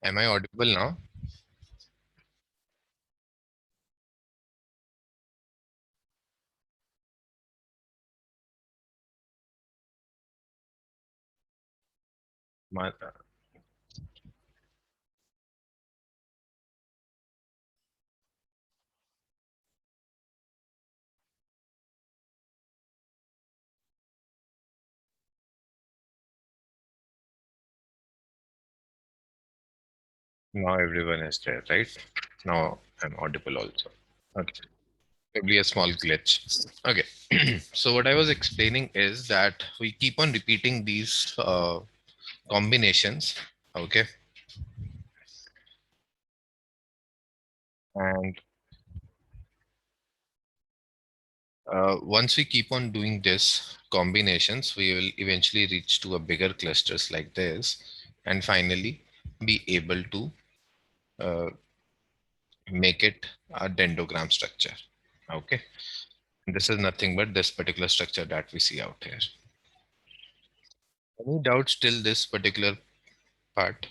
Am I audible now? My, now everyone is there, right? Now I'm audible also. Okay. Probably a small glitch. Okay. So what I was explaining is that we keep on repeating these combinations. Okay. And once we keep on doing this combinations, we will eventually reach to a bigger clusters like this, and finally be able to uh, make it a dendrogram structure. Okay. This is nothing but this particular structure that we see out here. Any doubts till this particular part?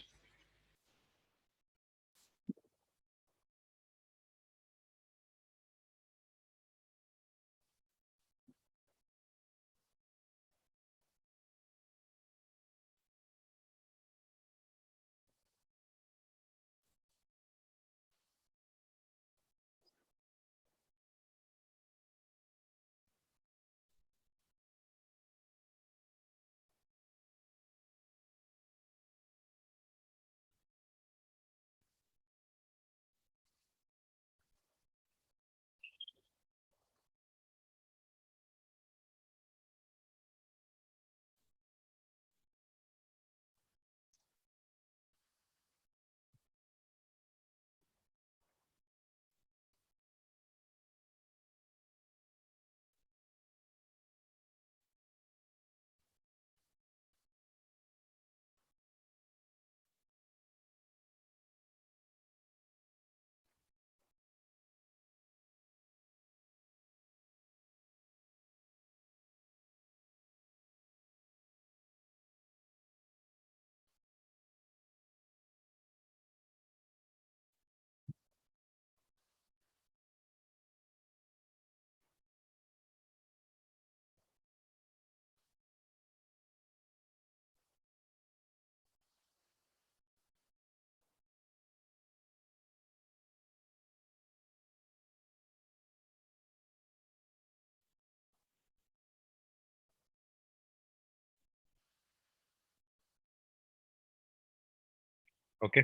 Okay.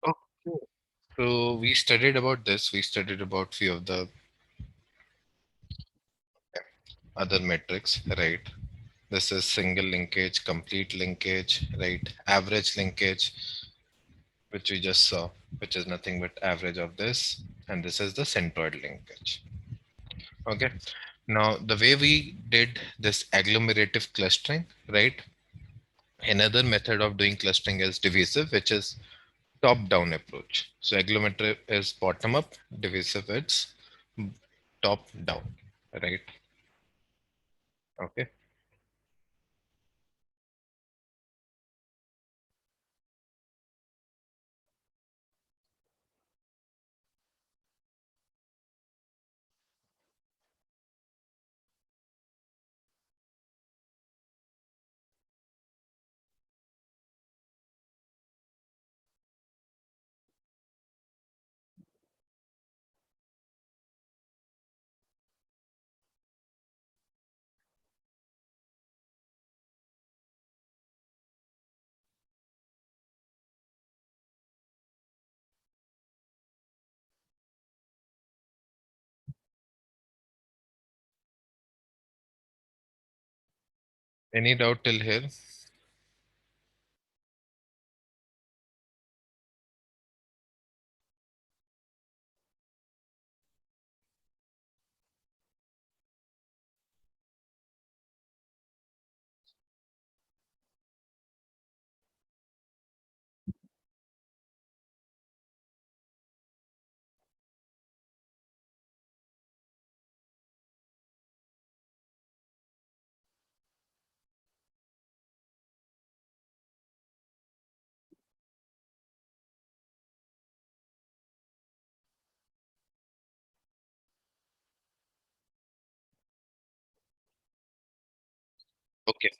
Okay. So we studied about this. We studied about few of the other metrics, right? This is single linkage, complete linkage, right? Average linkage, which we just saw, which is nothing but average of this. And this is the centroid linkage. Okay. Now, the way we did this agglomerative clustering, right? Another method of doing clustering is divisive, which is top-down approach. So agglomerative is bottom-up, divisive it's top-down, right? Okay. Any doubt till here? Okay.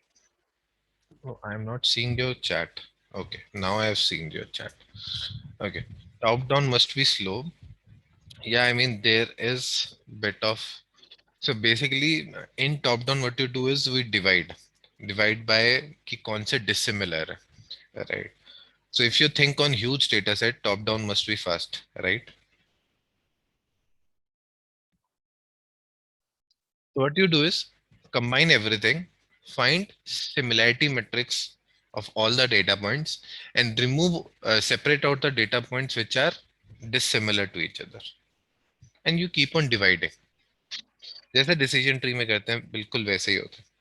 Oh, I'm not seeing your chat. Okay, now I have seen your chat. Okay. Top down must be slow. Yeah, I mean there is bit of, so basically in top down what you do is we divide by कि कौन से dissimilar है, right? So if you think on huge data set, top down must be fast, right? So what you do is combine everything, find similarity matrix of all the data points, and remove separate out the data points which are dissimilar to each other, and you keep on dividing. जैसे decision tree में करते हैं बिल्कुल वैसे ही होता है.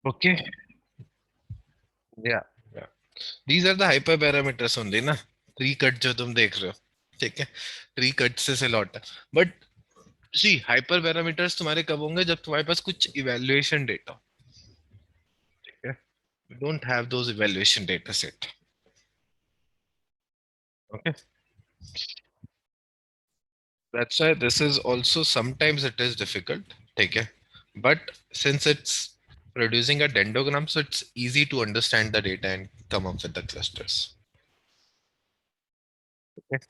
Okay. या these are the hyper parameters only ना. ट्री कट जो तुम देख रहे हो, ठीक है, ट्री कट से लौटा. बट सी हाइपर पैरामीटर्स तुम्हारे कब होंगे जब तुम्हारे पास कुछ इवैल्यूएशन डेटा, ठीक है. You don't have those evaluation data set. Okay. That's why this is also sometimes it is difficult. Okay. But since it's producing a dendrogram, so it's easy to understand the data and come up with the clusters. Okay.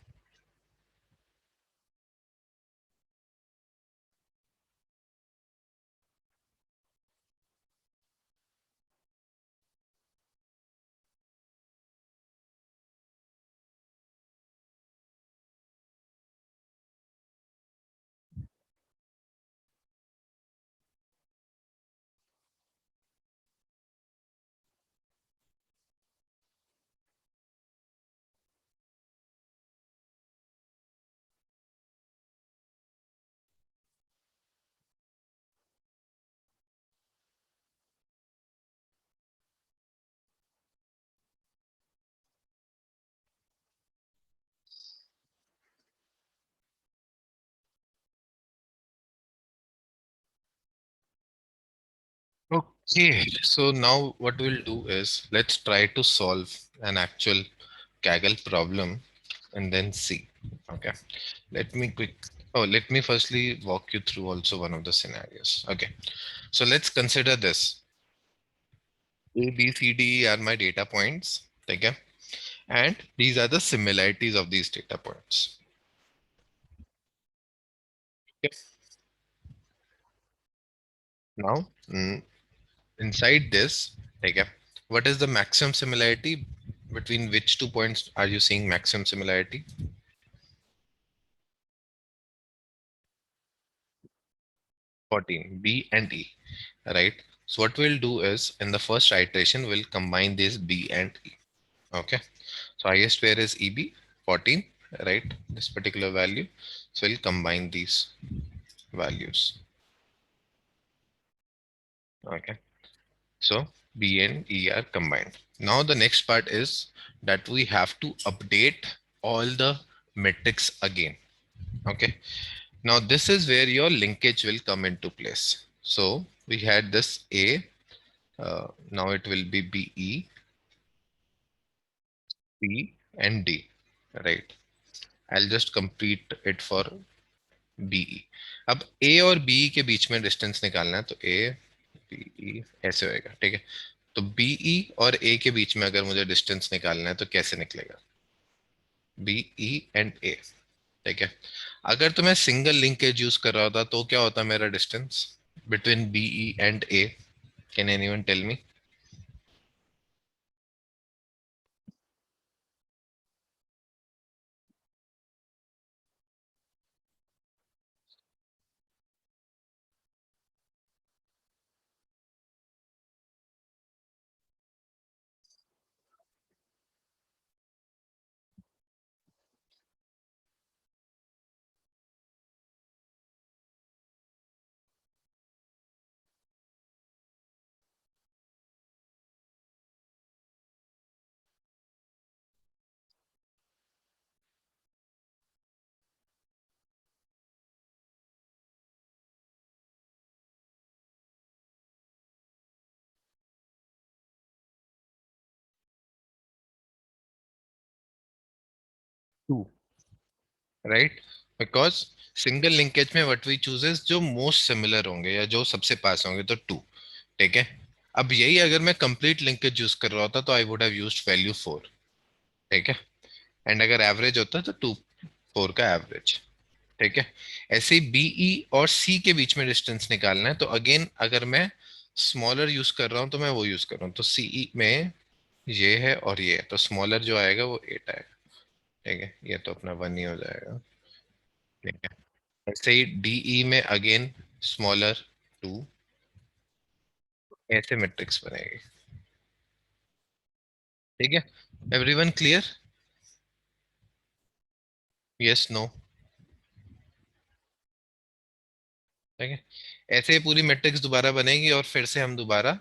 Okay. So now what we'll do is let's try to solve an actual Kaggle problem and then see. Okay. Let me quick. Oh, let me firstly walk you through also one of the scenarios. Okay. So let's consider this. A, B, C, D are my data points. Okay. And these are the similarities of these data points. Okay. Now, inside this, okay, what is the maximum similarity between which 2 points are you seeing maximum similarity? 14, B and E, right? So what we'll do is in the first iteration, we'll combine these B and E. Okay. So highest pair is EB, 14, right? This particular value. So we'll combine these values. Okay. So B and E are combined. Now the next part is that we have to update all the metrics again. Okay. Now this is where your linkage will come into place. So we had this A, now it will be BE, B and D, right? I'll just complete it for BE. अब A और BE के बीच में distance निकालना है तो A BE ऐसे होएगा, ठीक है. तो BE और A के बीच में अगर मुझे डिस्टेंस निकालना है तो कैसे निकलेगा? BE एंड A, ठीक है. अगर तो मैं सिंगल लिंकेज यूज कर रहा होता तो क्या होता मेरा distance between BE and A? Can anyone tell me? Two, right? Because single linkage में व्हाट वी चूज इज जो मोस्ट सिमिलर होंगे या जो सबसे पास होंगे, तो टू। ठीक है। अब यही अगर मैं कंप्लीट लिंकेज यूज कर रहा होता तो I would have used value four. ठीक है। एंड अगर एवरेज होता तो टू, फोर का एवरेज। ठीक है। ऐसे ही बीई और सी के बीच में डिस्टेंस निकालना है, तो अगेन अगर मैं स्मॉलर यूज कर रहा हूँ तो मैं वो यूज कर रहा हूँ, तो सीई में ये है और ये है, तो स्मॉलर जो आएगा वो एट आएगा। ठीक है, ये तो अपना वन ही हो जाएगा। ठीक है। ऐसे ही डीई में अगेन स्मॉलर टू, ऐसे मैट्रिक्स बनेगी। ठीक है। Everyone clear? Yes, no? ठीक है। ऐसे ही पूरी मैट्रिक्स दोबारा बनेगी और फिर से हम दोबारा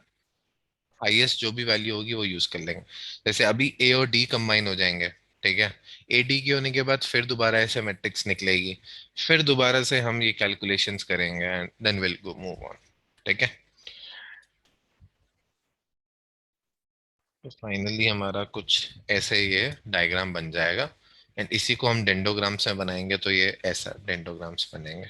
हाईएस्ट जो भी वैल्यू होगी वो यूज कर लेंगे। जैसे अभी ए और डी कंबाइन हो जाएंगे। ठीक है। ए डी के होने के बाद फिर दोबारा ऐसे मैट्रिक्स निकलेगी, फिर दोबारा से हम ये कैलकुलेशंस करेंगे and then will go move on. ठीक है। तो फाइनली हमारा कुछ ऐसे ये डायग्राम बन जाएगा, एंड इसी को हम डेंडोग्राम्स में बनाएंगे तो ये ऐसा डेंडोग्राम्स बनेंगे।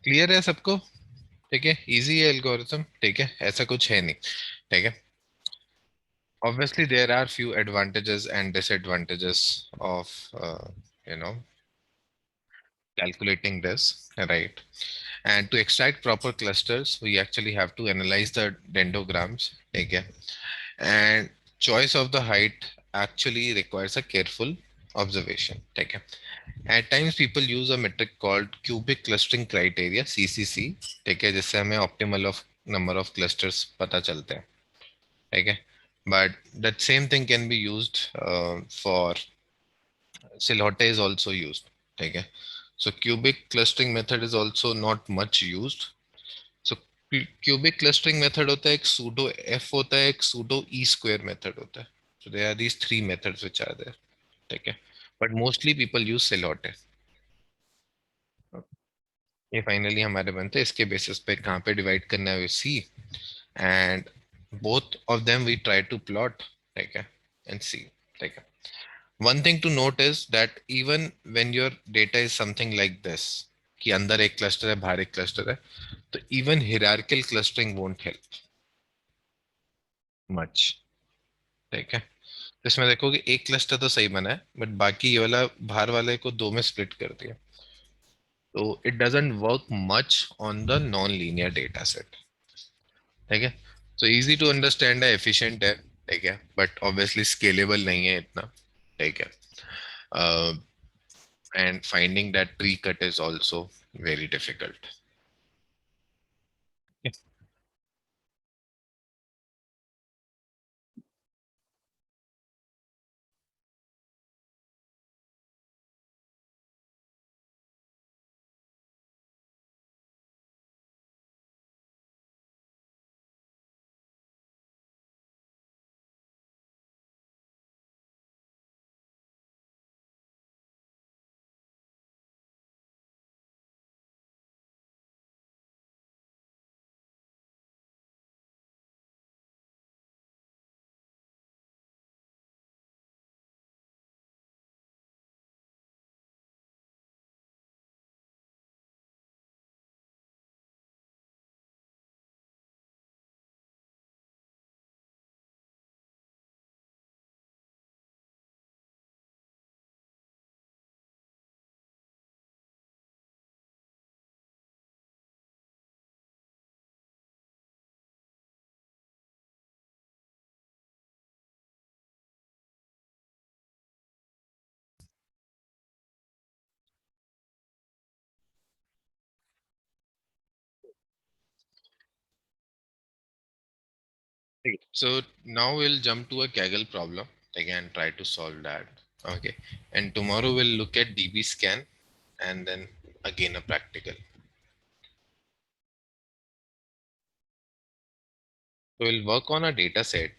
क्लियर है सबको? ठीक है, इजी है एल्गोरिथम। ठीक है, ऐसा कुछ है नहीं। ठीक है। Obviously there are few advantages and disadvantages of you know calculating this, right? And to extract proper clusters we actually have to analyze the dendrograms. Okay. And choice of the height actually requires a careful observation. Okay. At times people use a metric called cubic clustering criteria, CCC. ठीक है, जिससे हमें optimal of number of clusters पता चलते हैं। ठीक है। But that same thing can be used for Silhouette is also used. ठीक है। So cubic clustering method is also not much used. So cubic clustering method होता है, एक pseudo F होता है, एक pseudo E square method होता है. So there are these three methods which are there. ठीक है। But mostly people use Silhouette. ये फाइनली हमारे बनते हैं, इसके बेसिस पे कहाँ पे डिवाइड करना है we see, and both of them we try to plot. ठीक है। And see. ठीक है। One thing to note is that even when your data is something like this, कि अंदर एक क्लस्टर है बाहर एक क्लस्टर है, तो even hierarchical clustering won't help much। ठीक है। तो इसमें देखो कि एक क्लस्टर तो सही बना है बट बाकी ये वाला बाहर वाले को दो में स्प्लिट कर दिया, तो it doesn't work much on the non linear data set. ठीक है। तो इजी टू अंडरस्टैंड है, एफिशिएंट है। ठीक है, बट ऑब्वियसली स्केलेबल नहीं है इतना। ठीक है। And finding that tree cut is also very difficult। Right. So now we'll jump to a Kaggle problem again, try to solve that. Okay. And tomorrow we'll look at DB scan and then again a practical. So we'll work on a data set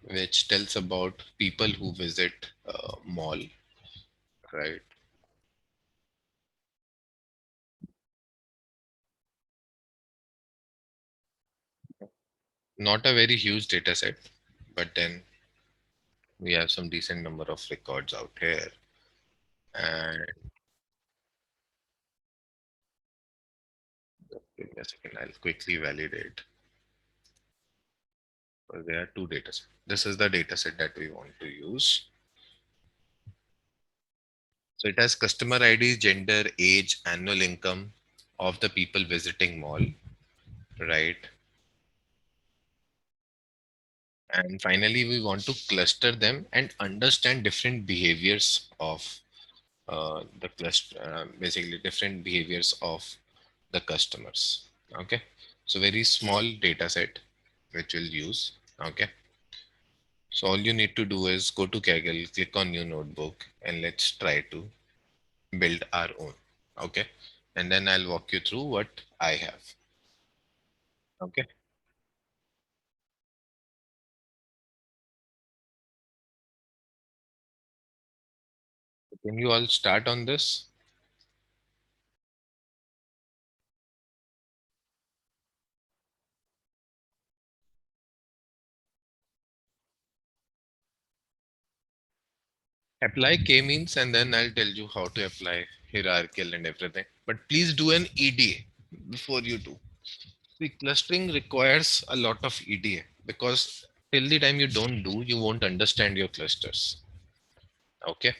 which tells about people who visit mall, right? Not a very huge data set, but then we have some decent number of records out here. And give me a second, I'll quickly validate. So there are two data sets. This is the data set that we want to use. So it has customer ID, gender, age, annual income of the people visiting mall, right? And finally, we want to cluster them and understand different behaviors of the cluster, basically different behaviors of the customers. Okay. So very small data set which we'll use. Okay. So all you need to do is go to Kaggle, click on new notebook, and let's try to build our own. Okay. And then I'll walk you through what I have. Okay. Can you all start on this? Apply k-means and then I'll tell you how to apply hierarchical and everything. But please do an EDA before you do. See, clustering requires a lot of EDA because till the time you don't do, you won't understand your clusters. Okay.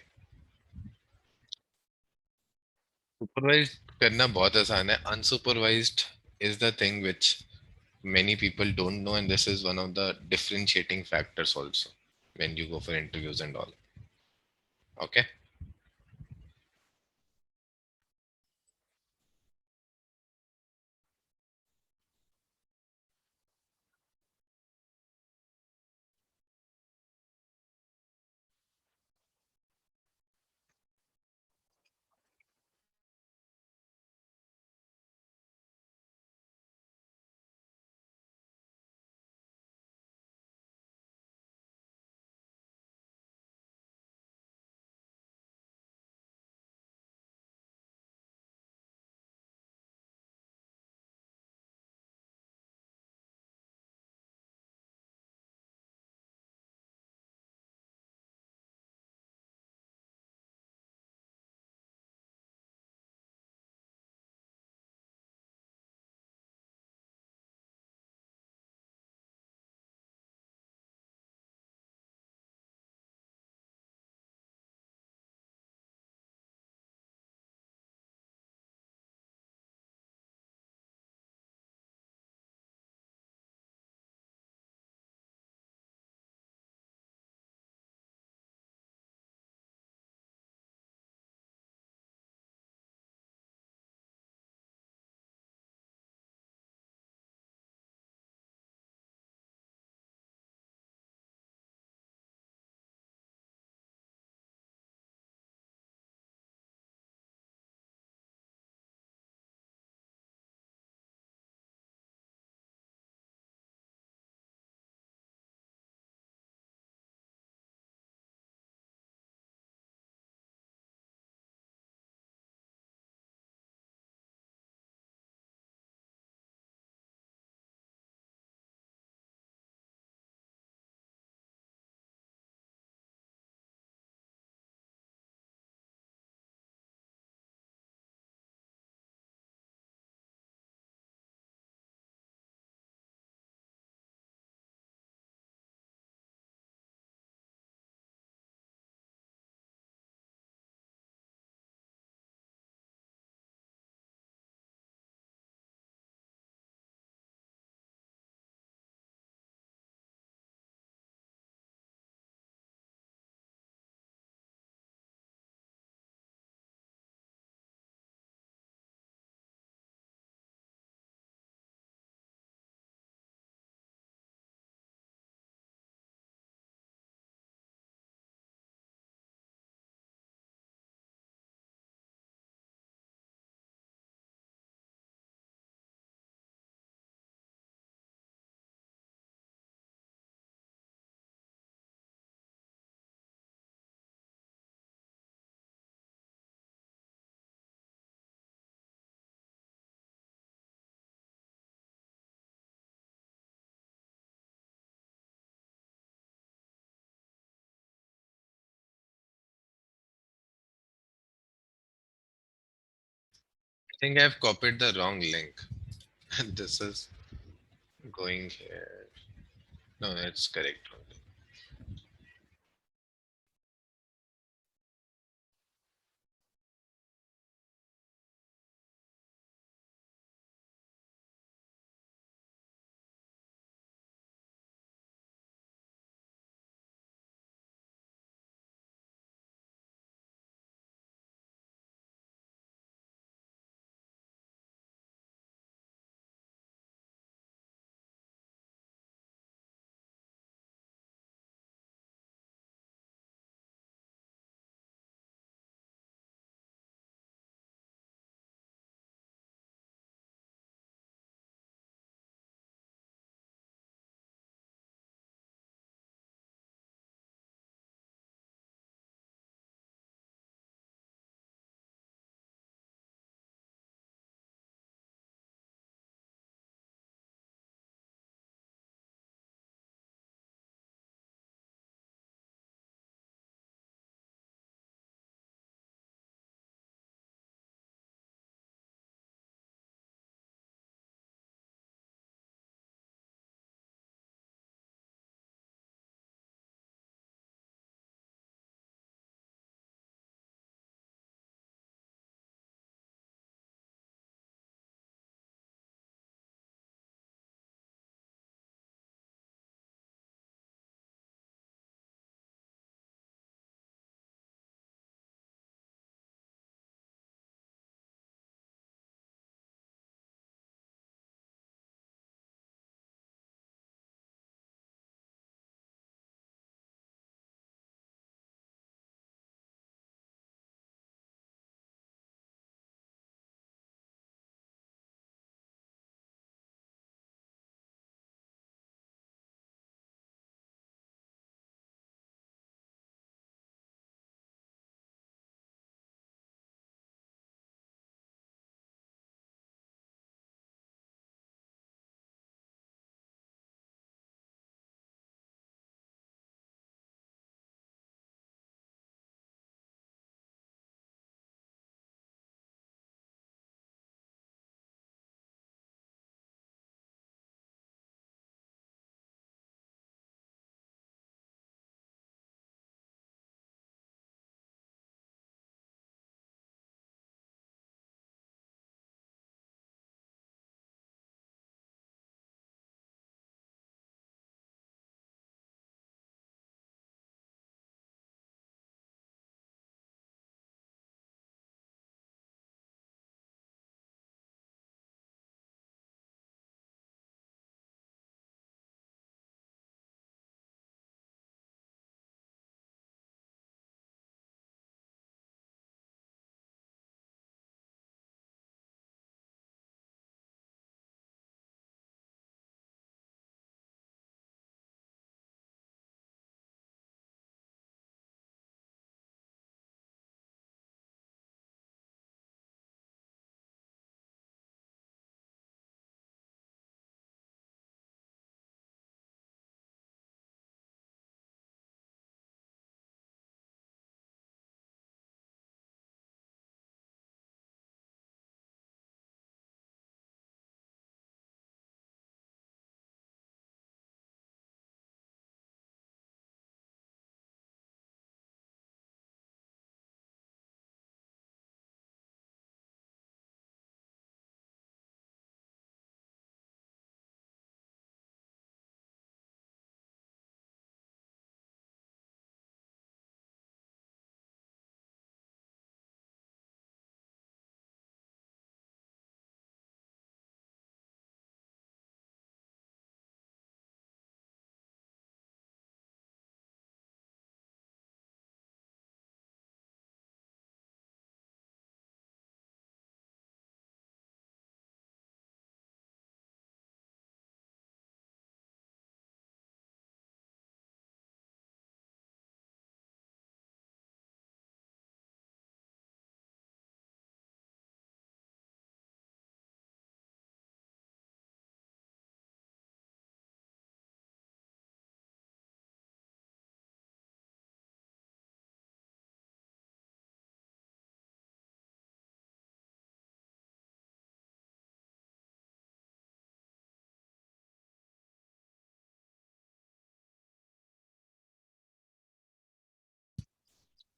Supervised करना बहुत आसान है. Unsupervised is the thing which many people don't know, and this is one of the differentiating factors also when you go for interviews and all. Okay. think I've copied the wrong link. This is going here. No, it's correct only.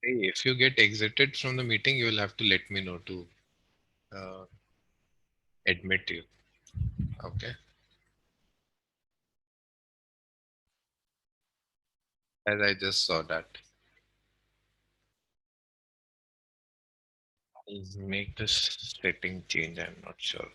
Hey, if you get exited from the meeting, you will have to let me know to uh, admit you. Okay. As I just saw that. I'll make this setting change. I'm not sure.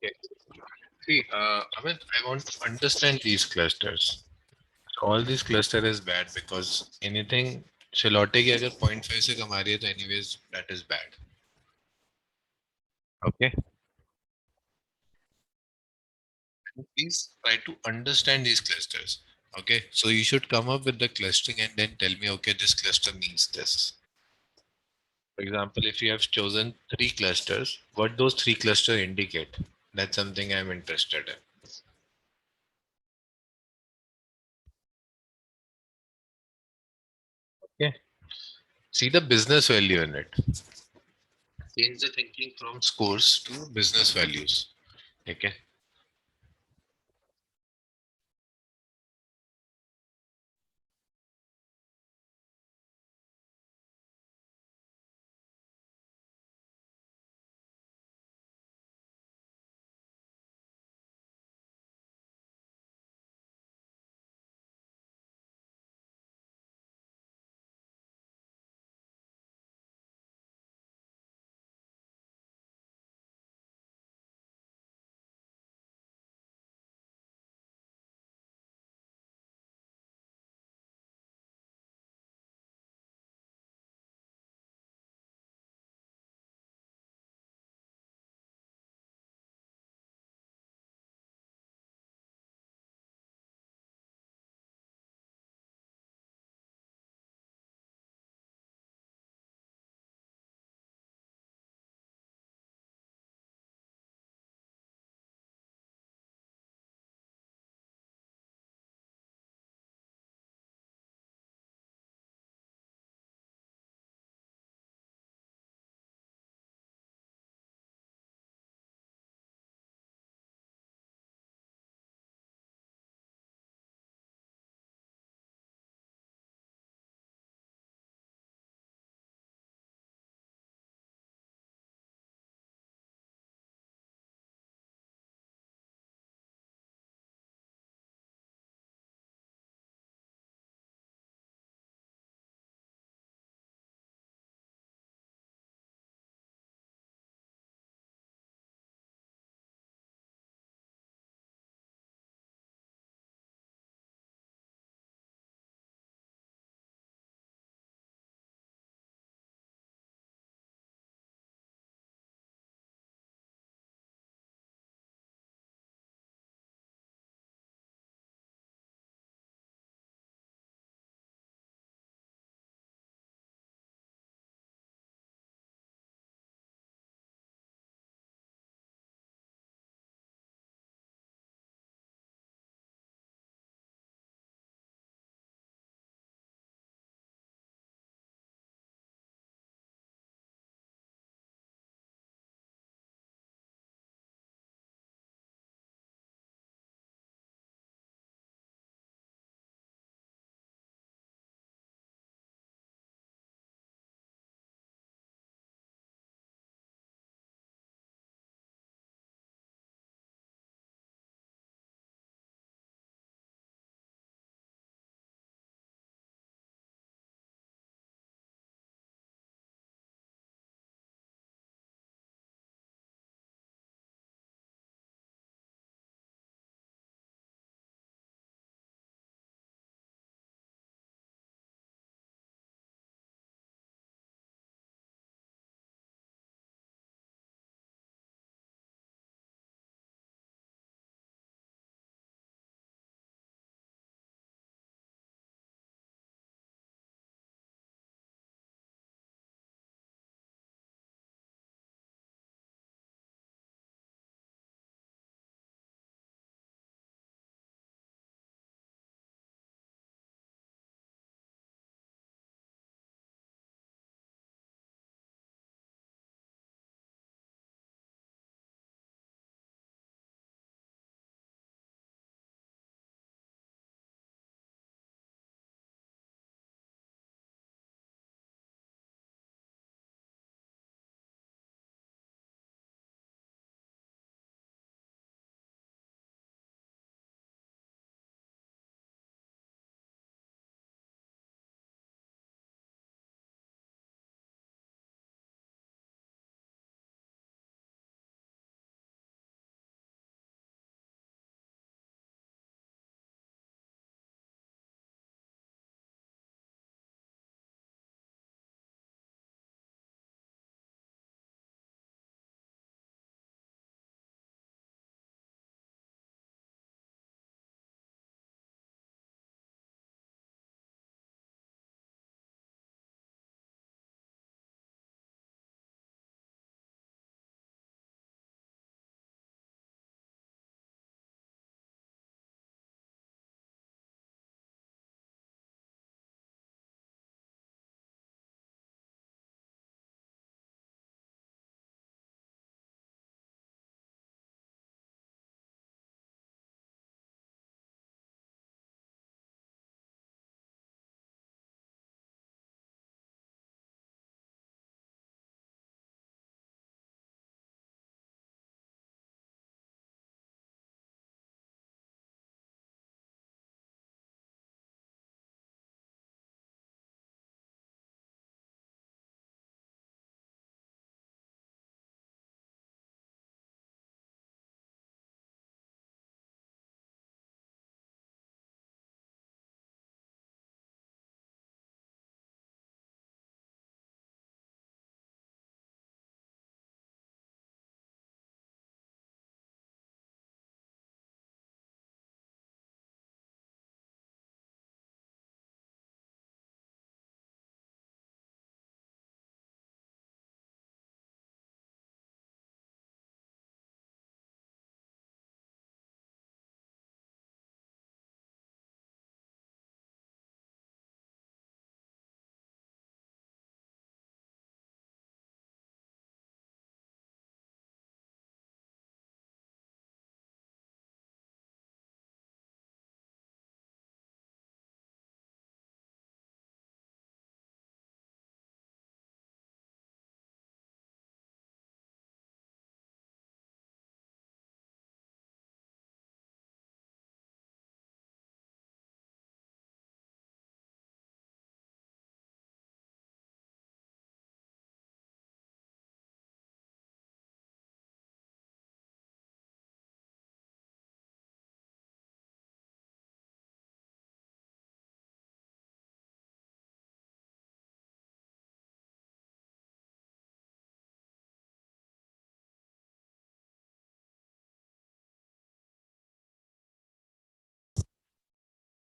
Okay. See, I mean, I want to understand these clusters. All these cluster is bad because anything Shalotte की अगर 0.5 से कमा रही है तो anyways that is bad. Okay. Please try to understand these clusters. Okay. So you should come up with the clustering and then tell me, okay, this cluster means this. For example, if you have chosen three clusters, what those three clusters indicate? That's something I'm interested in. Okay. See the business value in it. Change the thinking from scores to business values. Okay.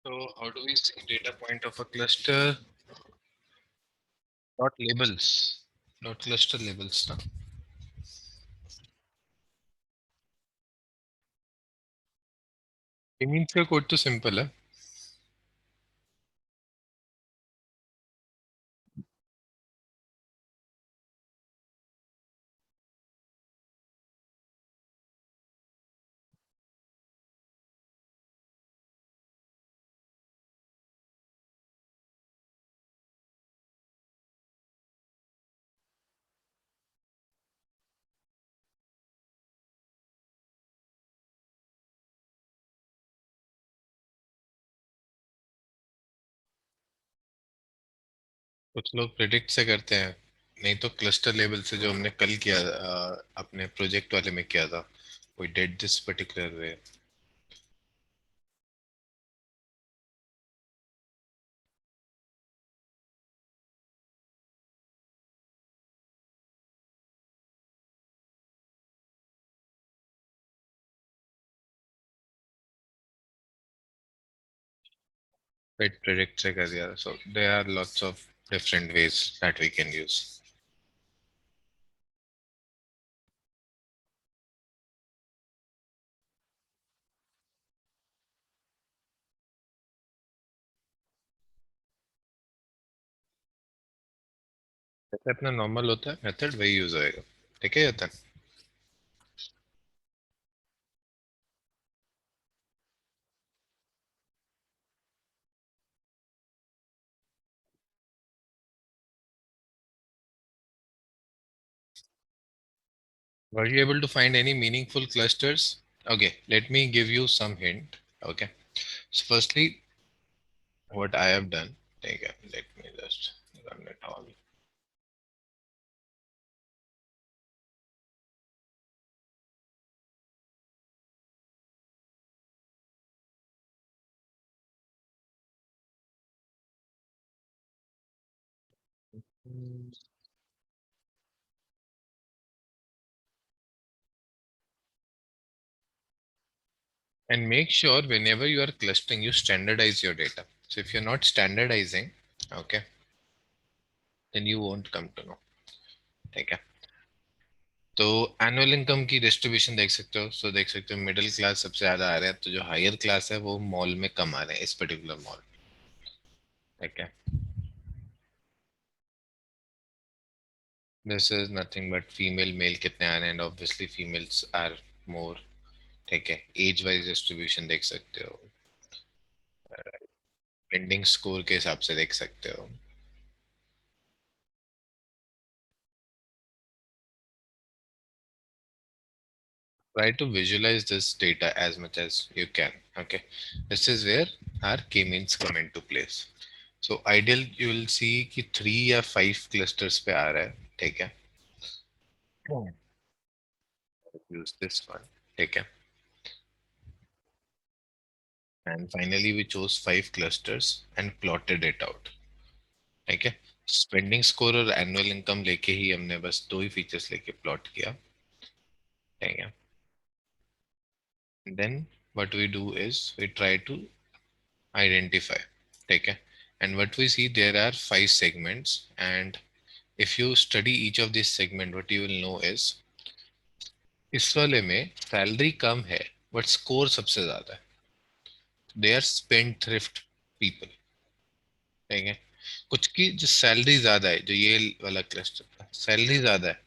So how do we see data point of a cluster? Not labels, not cluster labels. ना means का code तो simple है. कुछ लोग predict से करते हैं, नहीं तो क्लस्टर लेवल से जो हमने कल किया अपने प्रोजेक्ट वाले में किया था, we did this particular way. Right, predict से कर दिया. So there are lots of different ways that we can use. जैसे अपना नॉर्मल होता है मेथड वही यूज होएगा. ठीक है यतन. Were you able to find any meaningful clusters? Okay, let me give you some hint. Okay, so firstly, what I have done. Okay, let me just run it all. And make sure whenever you are clustering, you standardize your data. So if you're not standardizing, okay, then you won't come to know. ठीक है. तो annual income की distribution देख सकते हो. सो देख सकते हो मिडिल क्लास सबसे ज्यादा आ रहा है, तो जो हायर क्लास है वो मॉल में कम आ रहे हैं इस पर्टिकुलर मॉल. ठीक है. This is nothing but female male कितने आ रहे हैं, and obviously females are more. ठीक है. एज वाइज डिस्ट्रीब्यूशन देख सकते हो. पेंडिंग स्कोर के हिसाब से देख सकते हो. Try to visualize this data as much as you can. Okay, this is where our k-means come into place. So ideal you will see कि 3 या 5 clusters पे आ रहा है. ठीक है. Hmm. Use this one. ठीक है. And finally we chose 5 clusters and plotted it out. ठीक है. स्पेंडिंग स्कोर और एनुअल इनकम लेके ही हमने बस दो ही फीचर्स लेके प्लॉट किया. ठीक है. Then what we do is we try to identify. Okay, and what we see, there are 5 segments, and if you study each of these segment, what you will know is इस वाले में salary कम है but score सबसे ज्यादा है. They are spend thrift people. ठीक है. कुछ की जो सैलरी ज्यादा है, जो ये वाला क्लस्टर सैलरी ज्यादा है,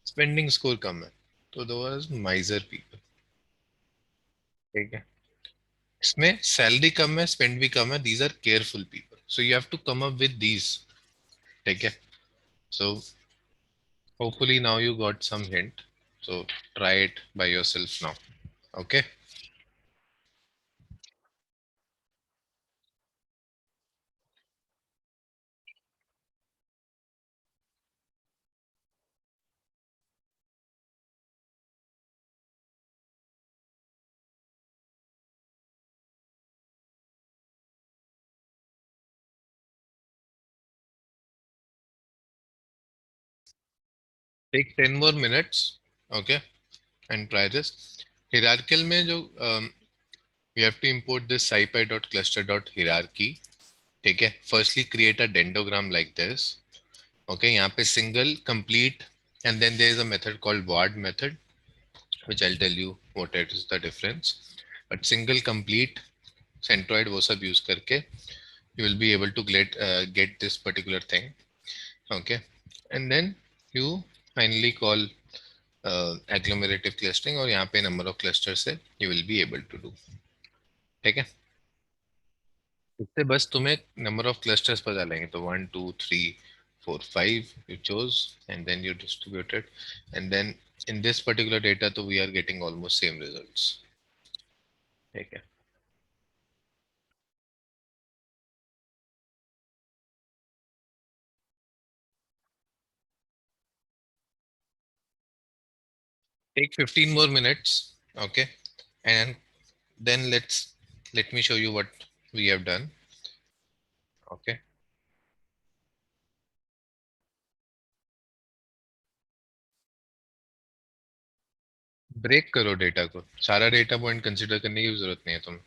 स्पेंडिंग स्कोर कम है, तो दो आर माइजर पीपल. ठीक है. इसमें सैलरी कम है, स्पेंड भी कम है, these are careful people, so you have to come up with these. ठीक है. सो hopefully now you got some hint. So try it by yourself now. Okay. Take 10 more minutes. Okay. And try this. Hierarchical में जो we have to import this scipy.cluster.hierarchy. ठीक है, firstly create a dendrogram like this. Okay, यहाँ पे single complete and then there is a method called ward method which I'll tell you what is the difference. But single complete centroid वो सब use करके you will be able to get this particular thing. Okay, and then you finally call agglomerative clustering और यहाँ पे number of clusters से you will be able to do. ठीक है, इससे बस तुम्हें नंबर ऑफ क्लस्टर्स पता लगेंगे तो 1 2 3 4 5 you chose and then you distributed and then in this particular data तो we are getting almost same results. ठीक है, take 15 more minutes. Okay, and then let me show you what we have done. Okay, break करो data को, सारा data point consider करने की जरूरत नहीं है तुम.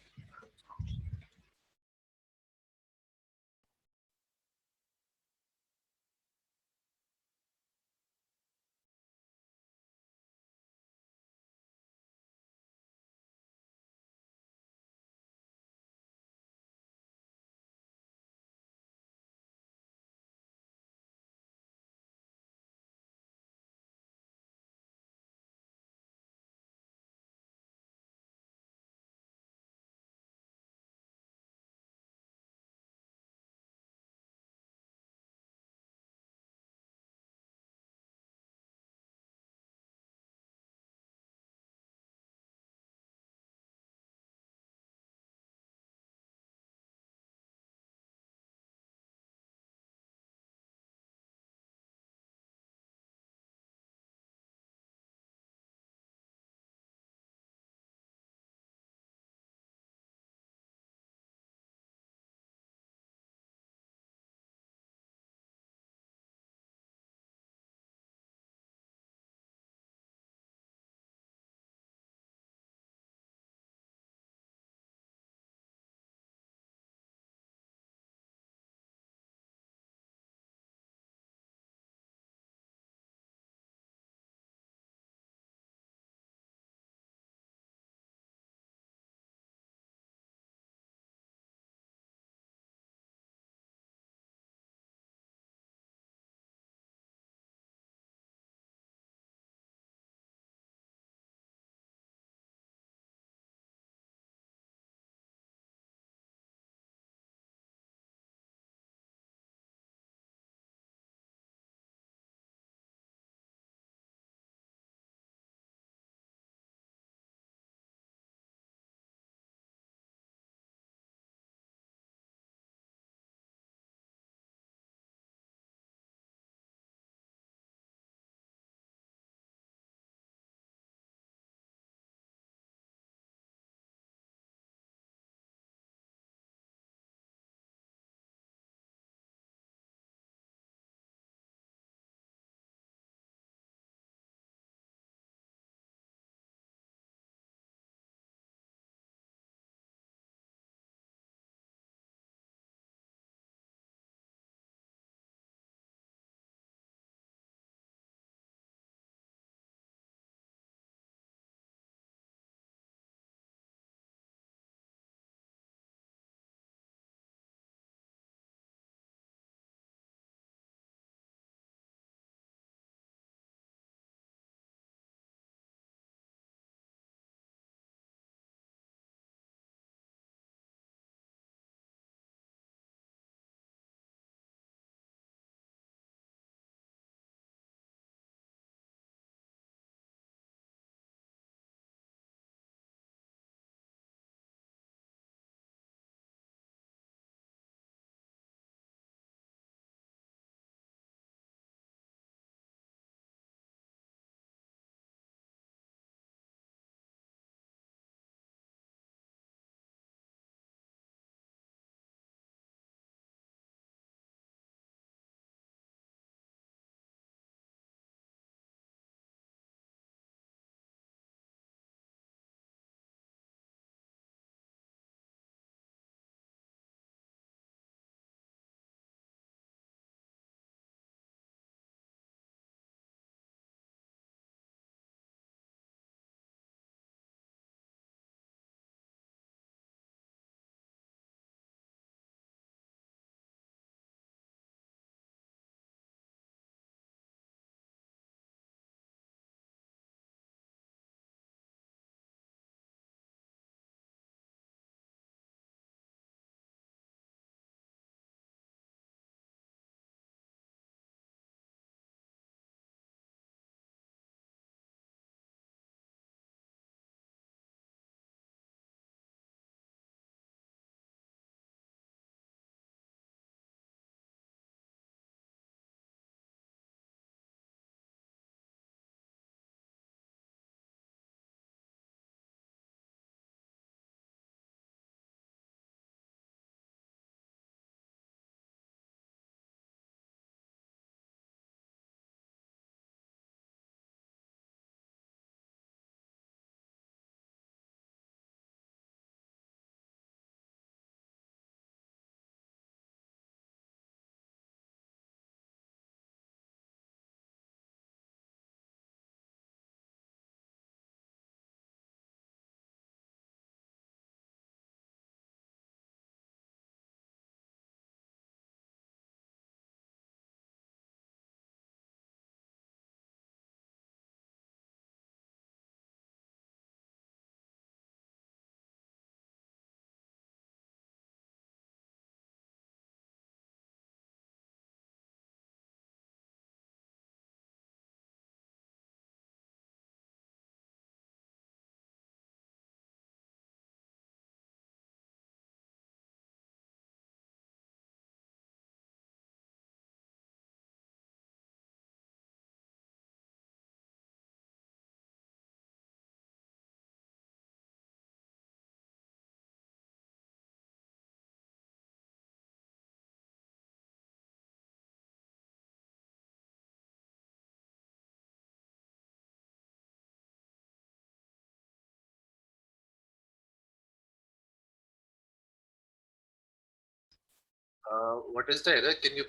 What is the error? Can you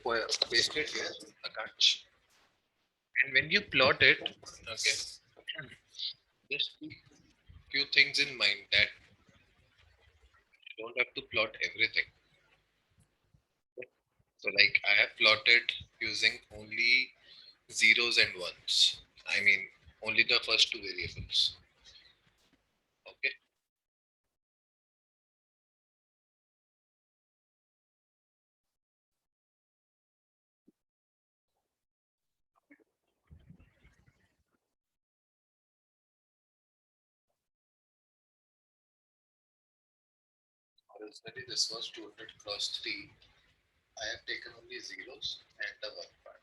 paste it here, Akash? And when you plot it, okay, just keep few things in mind that you don't have to plot everything. So like I have plotted using only zeros and ones. I mean only the first two variables. Okay. Originally this was 200 cross 3. I have taken only zeros and the one part.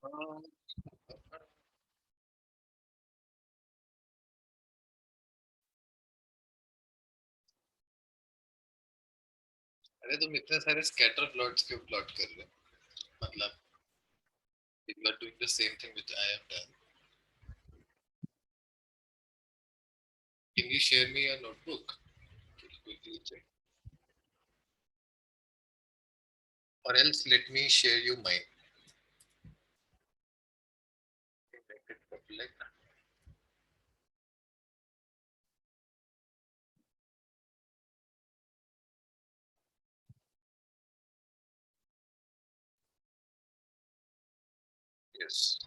Uh, अरे तुम इतने सारे scatter plots क्यों plot कर रहे हो मतलब you are doing the same thing which I have done. Can you share me your notebook? Quickly check. Or else let me share you mine. Make it public. Yes.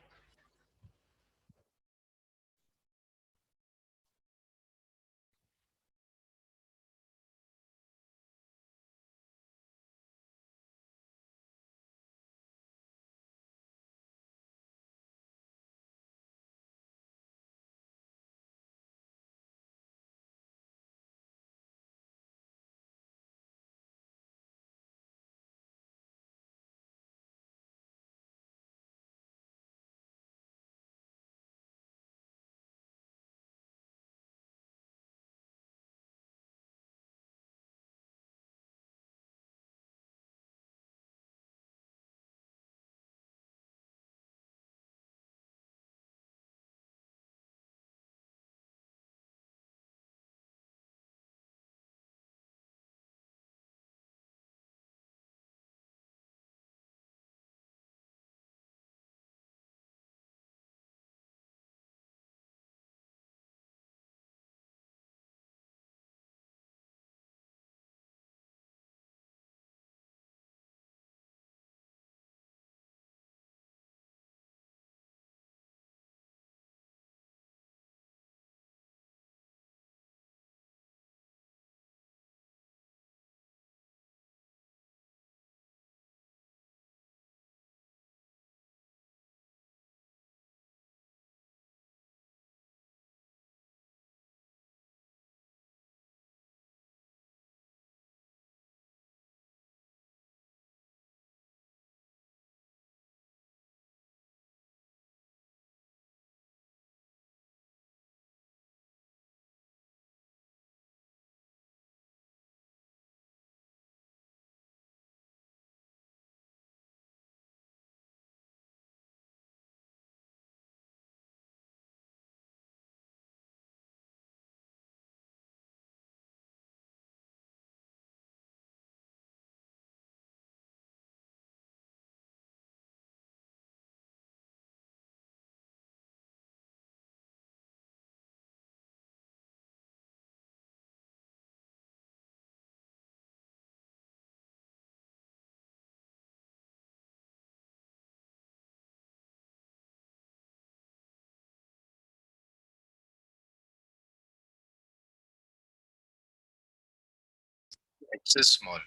X is small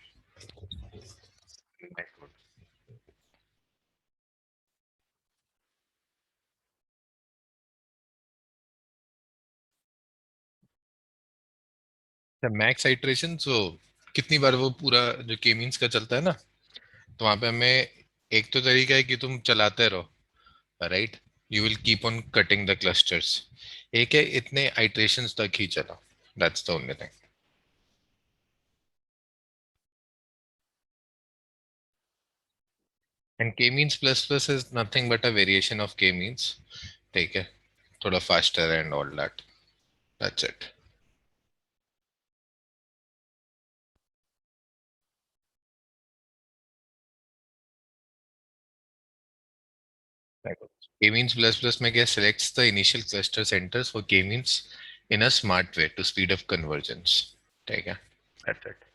in my code. Max iteration so कितनी बार वो पूरा जो के means का चलता है ना तो वहां पे हमें एक तो तरीका है कि तुम चलाते रहो right you will keep on cutting the clusters एक है इतने आइट्रेशंस तक ही चला that's the only thing and के means plus plus is nothing but a variation of के मींस ठीक है थोड़ा faster and all that. That's it. K-means plus plus में क्या selects the initial cluster centers for K-means in a smart way to speed up convergence. ठीक है. That's it.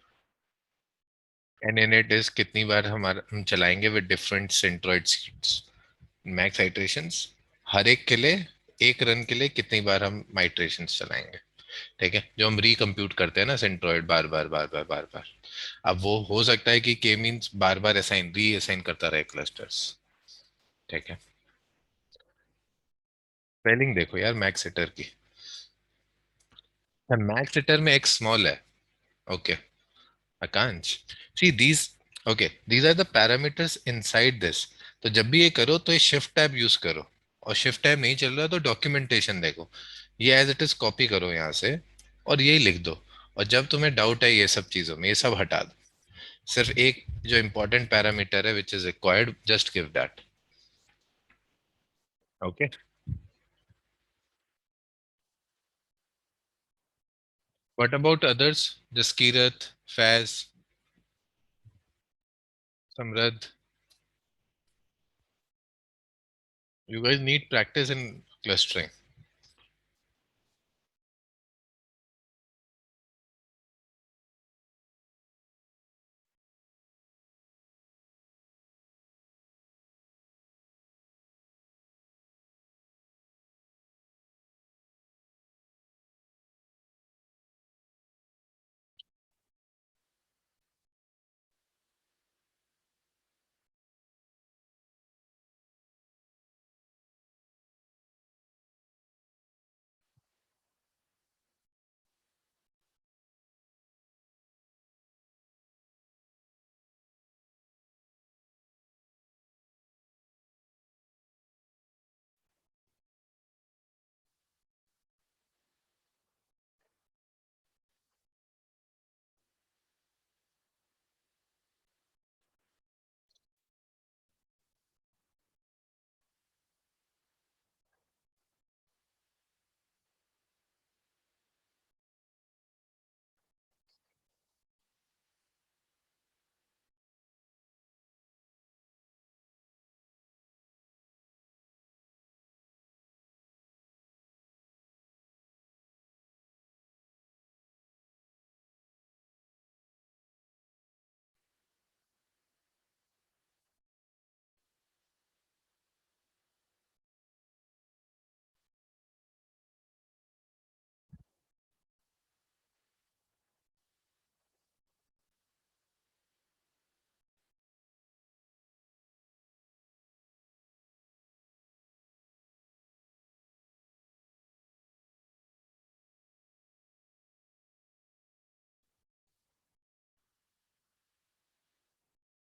And in it is कितनी बार हम चलाएंगे with different centroid seeds. Max iterations. हर एक के लिए एक रन के लिए कितनी बार हम iterations चलाएंगे. ठीक है, जो हम रिकम्प्यूट करते हैं ना सेंट्रोइड बार बार बार बार बार बार. अब वो हो सकता है कि के मींस बार बार असाइन री असाइन करता रहे क्लस्टर्स. ठीक है. स्पेलिंग देखो यार मैक्स हिटर की. मैक्स हिटर में एक्स स्मॉल है. Okay. Akanksh. See these. Okay, these are the parameters inside this. तो जब भी ये करो तो ये शिफ्ट टैब यूज करो. और शिफ्ट टैब नहीं चल रहा तो डॉक्यूमेंटेशन देखो. ये एज इट इज कॉपी करो यहाँ से. और यही लिख दो. और जब तुम्हें डाउट है ये सब चीजों में, ये सब हटा दो. सिर्फ एक जो इंपॉर्टेंट पैरामीटर है which is required, just give that. Okay. What about others? Jaskirat, Faiz, Samrad. You guys need practice in clustering.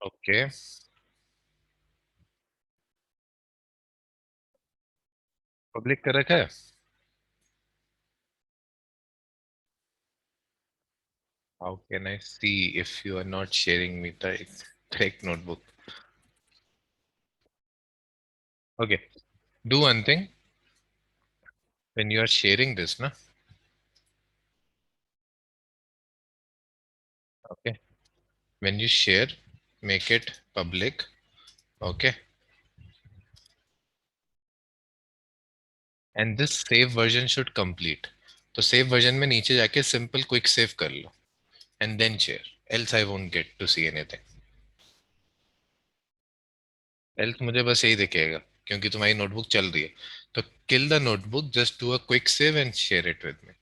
Okay. Public कर रखा है. How can I see if you are not sharing me the correct notebook? Okay. Do one thing. When you are sharing this ना. Okay. When you share, make it public. Okay. And this save version should complete. तो save version में नीचे जाके simple quick save कर लो. And then share. Else I won't get to see anything. Else मुझे बस यही दिखेगा. क्योंकि तुम्हारी नोटबुक चल रही है. तो kill the notebook, just do a quick save and share it with me.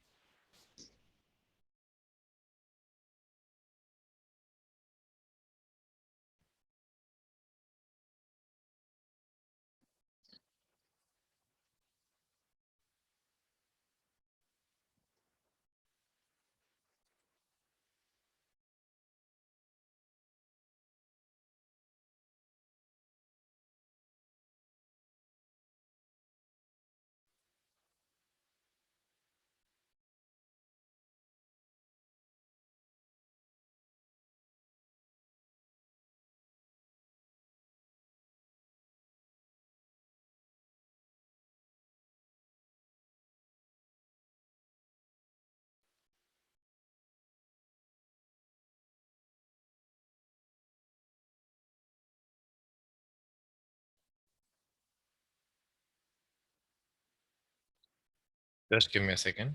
Just give me a second.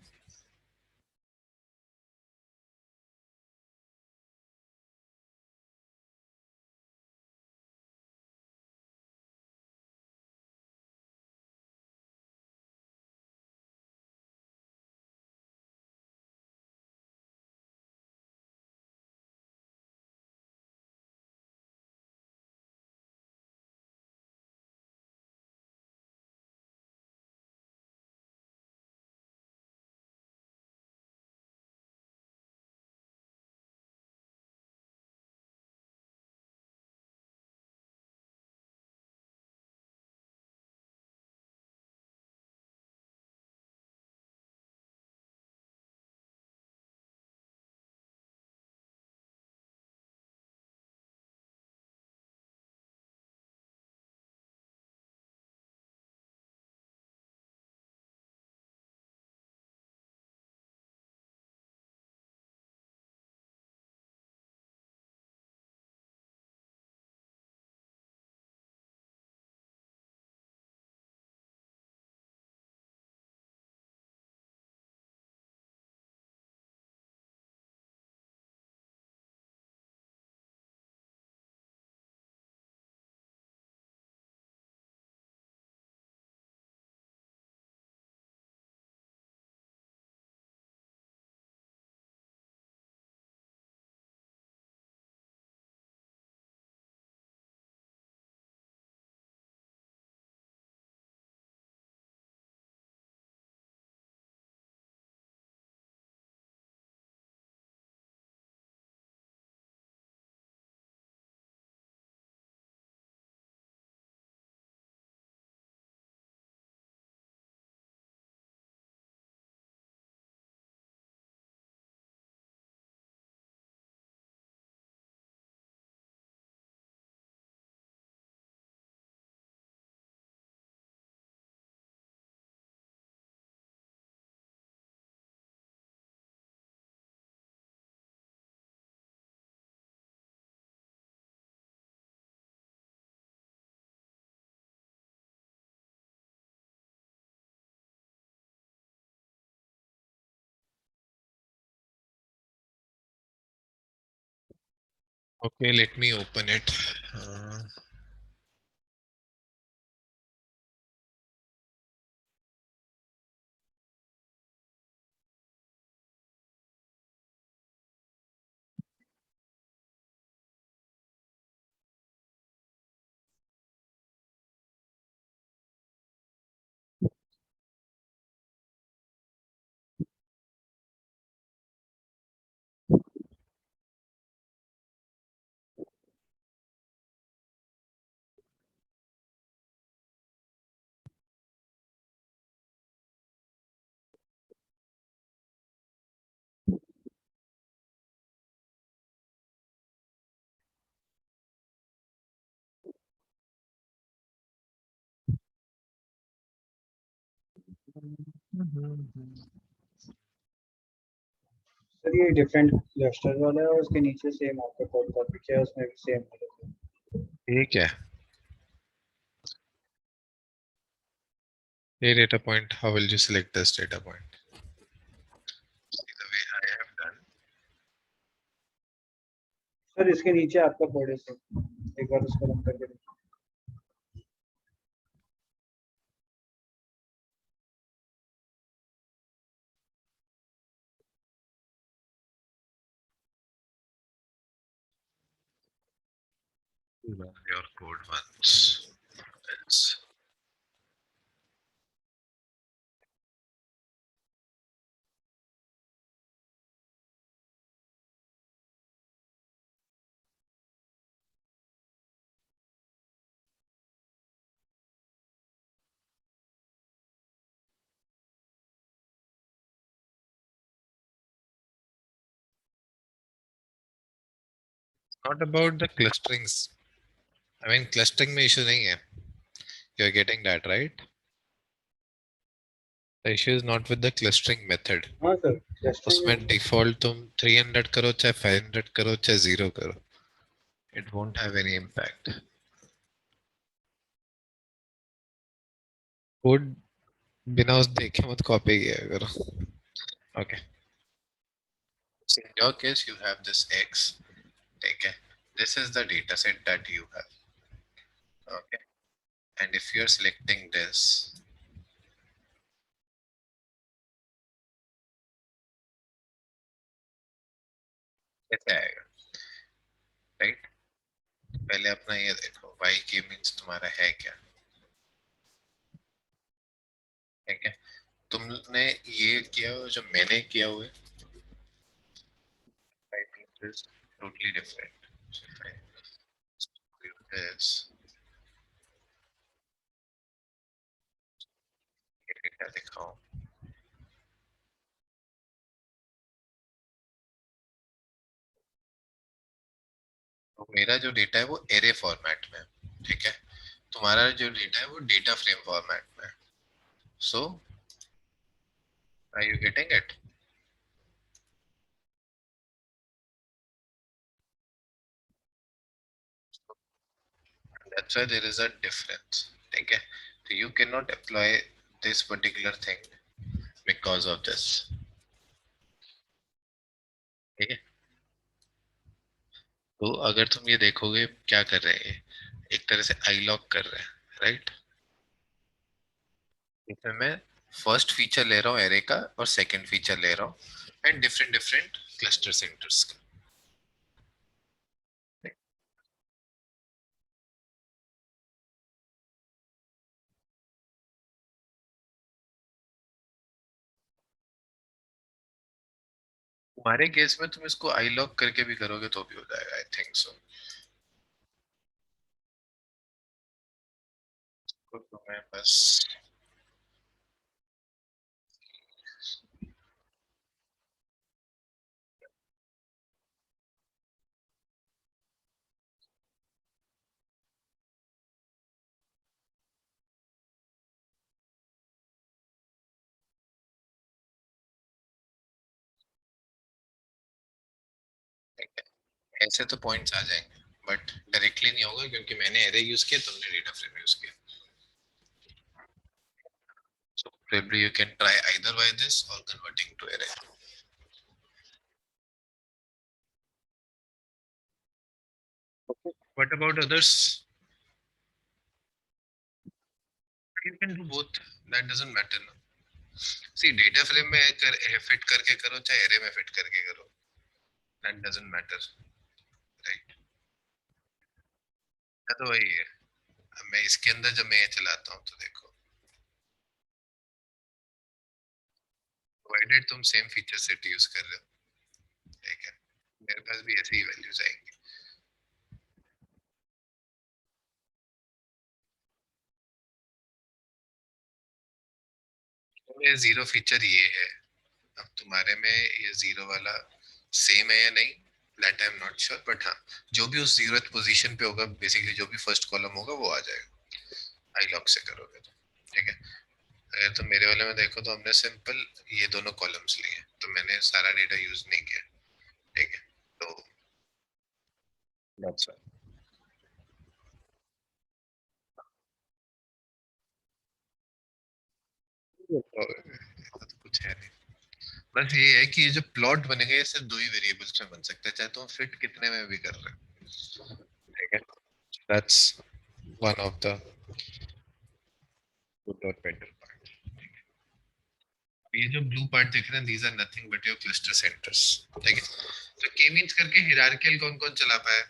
Okay, let me open it. Sir ये डिफरेंट क्लस्टर वाला है और उसके नीचे सेम आपका कोड कॉपी किया है उसमें भी सेम ठीक है. A data point. How will you select this data point? See the way I have done. Sir इसके नीचे आपका कोड है सेम एक बार उसको रन करके देखिए Run your code once. Else. Not about the clusterings. I mean, clustering में issue नहीं है. You're getting that right? The issue is not with the clustering method. हाँ सर क्लस्टरिंग उसमें default तुम 300 करो चाहे 500 करो चाहे 0 करो. It won't have any impact. Code बिना उस देखे मत कॉपी किया करो. Okay. So in your case, you have this X. Okay. This is the data set that you have. Okay. And if you're selecting this, कैसे आएगा? Right? पहले अपना ये देखो. Y k means तुम्हारा है क्या? ठीक है. तुमने ये किया हो जो मैंने किया हुआ है. Y means is totally different. So if I do this, ये data दिखाओ. तो मेरा जो डेटा है वो एरे फॉर्मेट में है. ठीक है. तुम्हारा जो डेटा है वो डेटा फ्रेम फॉर्मेट में है. So are you getting it? That's why there is a difference. ठीक है. So you cannot apply this particular thing because of this. ठीक है. तो अगर तुम ये देखोगे क्या कर रहे हैं, एक तरह से आई लॉक कर रहे हैं, राइट? इसमें मैं फर्स्ट फीचर ले रहा हूँ एरे का और सेकंड फीचर ले रहा हूँ and different different cluster centres का. तुम्हारे केस में तुम इसको आई लॉक करके भी करोगे तो भी हो जाएगा, आई थिंक सो. तो तुम्हें बस ऐसे तो पॉइंट्स आ जाएंगे बट डायरेक्टली नहीं होगा क्योंकि मैंने एरे यूज किया, तुमने डेटा फ्रेम यूज किया. So probably you can try either by this or converting to array. What about others? You can do both. That doesn't matter. No? See, data frame में fit करके करो चाहे array में fit करके करो. That doesn't matter, right? तो वही है. अब मैं इसके अंदर जब मैं ये चलाता हूँ तो देखो, provided तुम same feature set use कर रहे हो, ठीक है? मेरे पास भी ऐसे ही values आएंगे. तो ये जीरो फीचर ये है. अब तुम्हारे में ये जीरो वाला सेम है या नहीं, that I am not sure, but हाँ, जो भी उस जीरो पोजीशन पे होगा बेसिकली जो भी फर्स्ट कॉलम होगा वो आ जाएगा आई लॉक से करोगे तो. ठीक है. अगर तो मेरे वाले में देखो तो हमने सिंपल ये दोनों कॉलम्स लिए तो मैंने सारा डेटा यूज नहीं किया. ठीक है. तो that's why. तो कुछ है नहीं. बस ये है कि ये जो प्लॉट बनेगा ये सिर्फ दो ही वेरिएबल्स में बन सकता है चाहे तुम फिट कितने में भी कर रहे हो. ठीक है. That's one of the good और बेटर पार्ट. ये जो ब्लू पार्ट दिख रहे हैं these are nothing but your cluster centres. ठीक है. तो के मींस करके हिरार्कियल कौन कौन चला पाया?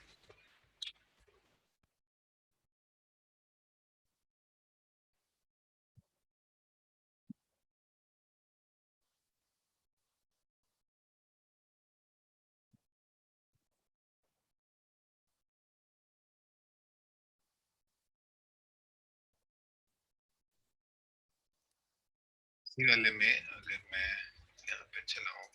इसी वाले में अगर मैं यहाँ पे चलाऊं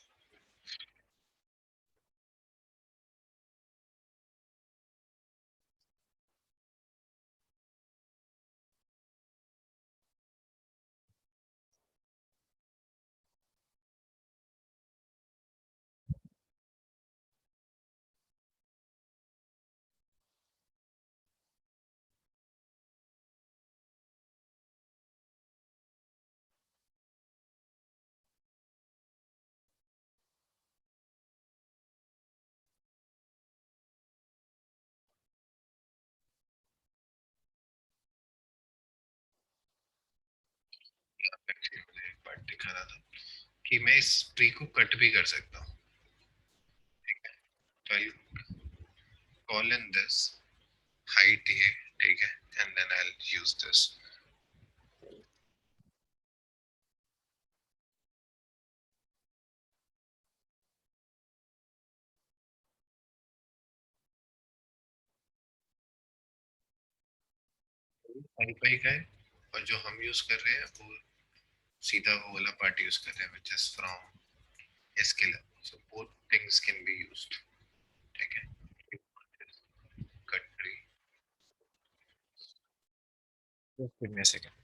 यहाँ पे actually मुझे एक बात दिखा रहा था कि मैं इस ट्री को कट भी कर सकता हूँ, ठीक है। तो I call in this height ये, ठीक है, and then I use this. Hi fi का है, और जो हम यूज कर रहे हैं वो सीधा वो वाला पार्ट यूज कर रहे हैं which is from sklearn, so both things can be used, ठीक है। Cut tree, just give me a second.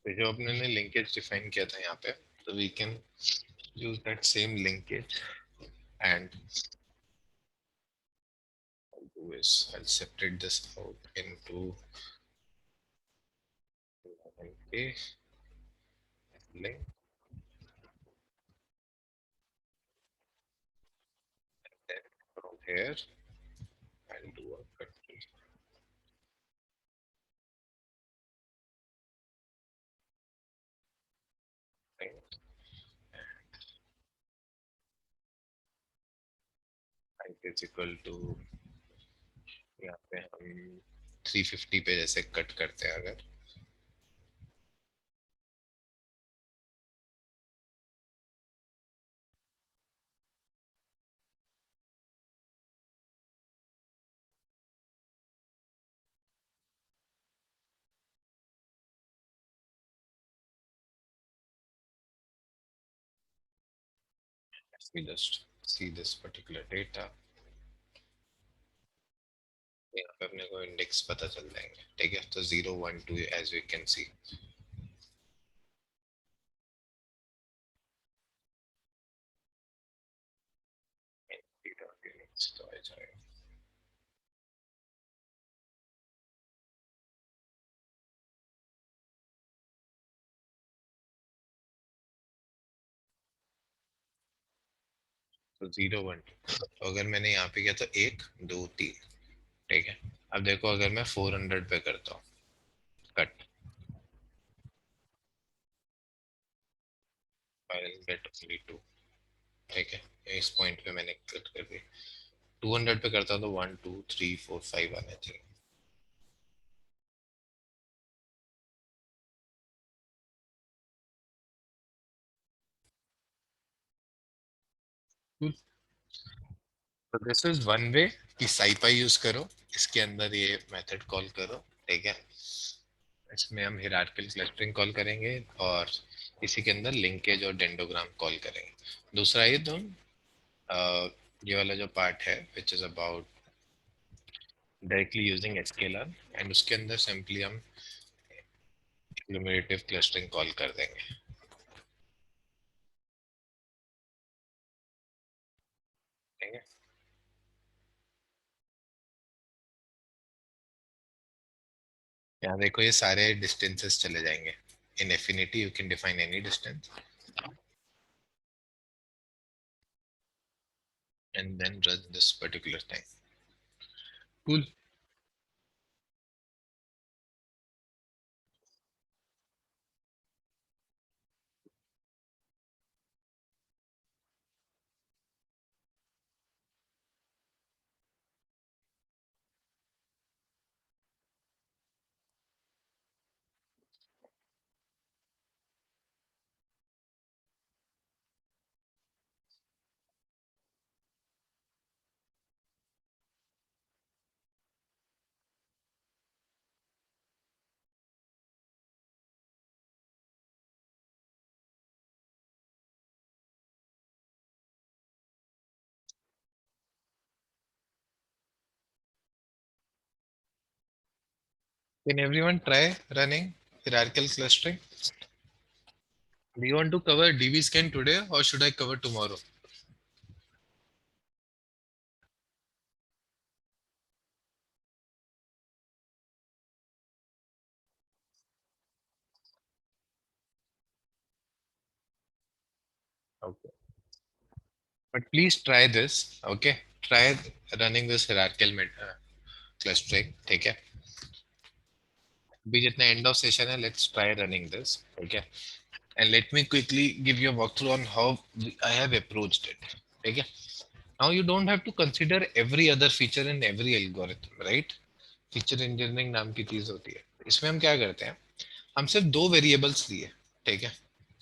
तो जो अपने ने लिंकेज डिफाइन किया था यहाँ पे, तो we can use that same linkage, and I'll do is I'll separate this out into a link, then from here I'll do a cut link, height is equal to, यहाँ पे हम 350 पे जैसे कट करते हैं अगर, we just see this particular data, अपने को इंडेक्स पता चल जाएंगे, ठीक है। तो 0 1 2 एज वी कैन सी। तो आ जाएगा। तो 0 1 2, तो अगर मैंने यहाँ पे किया तो 1 2 3, ठीक है। अब देखो अगर मैं 400 पे करता हूँ कट, आई गेट ओनली 2, ठीक है। इस पॉइंट पे मैंने कट कर दी। 200 पे करता हूँ तो 1 2 3 4 5 आने चाहिए। तो दिस इज वन वे कि साइपाई यूज करो, इसके अंदर ये मेथड कॉल करो, ठीक है। इसमें हम हिरार्किकल क्लस्टरिंग कॉल करेंगे और इसी के अंदर लिंकेज और डेंडोग्राम कॉल करेंगे। दूसरा ये तुम ये वाला जो पार्ट है which is about directly using SKLR, and उसके अंदर सिंपली हम इग्लूमरेटिव क्लस्टरिंग कॉल कर देंगे, ठीक है। यहाँ देखो ये सारे डिस्टेंसेस चले जाएंगे। In affinity you can define any distance and then run this particular thing. Cool. Can everyone try running hierarchical clustering? Do you want to cover DB scan today or should I cover tomorrow? Okay. But please try this. Okay. Try running this hierarchical clustering. ठीक है. अभी जितना end of session है, let's try running this. ठीक है. And let me quickly give you a walkthrough on how I have approached it. ठीक है. Now you don't have to consider every other feature in every algorithm, right? Feature engineering नाम की चीज होती है। इसमें हम क्या करते हैं, हम सिर्फ दो वेरिएबल्स लिए, ठीक है।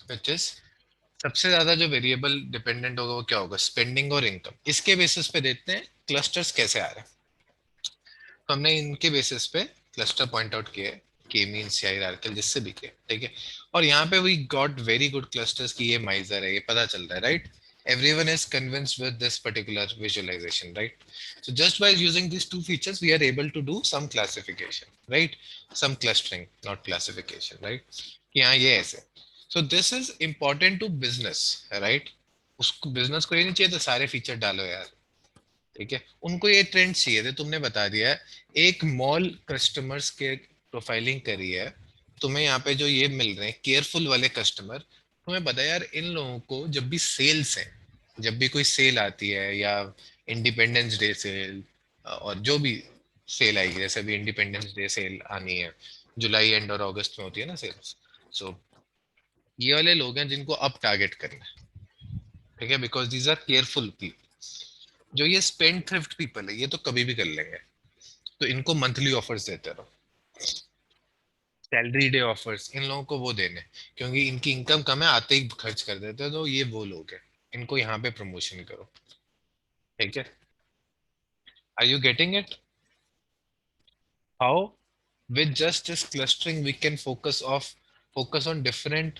विच इज सबसे ज्यादा जो वेरिएबल डिपेंडेंट होगा वो क्या होगा, स्पेंडिंग और इनकम। इसके बेसिस पे देखते हैं क्लस्टर्स कैसे आ रहे हैं। तो हमने इनके बेसिस पे क्लस्टर पॉइंट आउट किए, के मींस या हायरार्किकल जिससे भी किए, ठीक है। और यहाँ पे we got very good clusters की ये माइजर है, ये पता चल रहा है, right. Everyone is convinced with this particular visualization, right? So just by using these two features, we are able to do some classification, right? Some clustering, not classification, right? कि हाँ ये ऐसे। So this is important to business, right? उसको business को ये नहीं चाहिए तो सारे फीचर डालो यार, ठीक है। उनको ये ट्रेंड चाहिए थे, तुमने बता दिया है। एक मॉल कस्टमर्स के प्रोफाइलिंग करी है, तुम्हें यहाँ पे जो ये मिल रहे हैं केयरफुल वाले कस्टमर, तुम्हें पता है यार इन लोगों को जब भी सेल्स है, जब भी कोई सेल आती है या इंडिपेंडेंस डे सेल और जो भी सेल आएगी, जैसे अभी इंडिपेंडेंस डे सेल आनी है, जुलाई एंड और अगस्त में होती है ना सेल्स। सो ये वाले लोग हैं जिनको अब टारगेट करना है, ठीक है, because these are careful people. जो ये स्पेंड थ्रिफ्ट पीपल है ये तो कभी भी कर लेंगे, तो इनको मंथली ऑफर्स देते रहो, सैलरी डे ऑफर्स इन लोगों को वो देने, क्योंकि इनकी इनकम कम है, आते ही खर्च कर देते हैं, तो ये वो लोग हैं, इनको यहाँ पे प्रमोशन करो, ठीक है। Are you getting it? How with just this clustering we can focus on different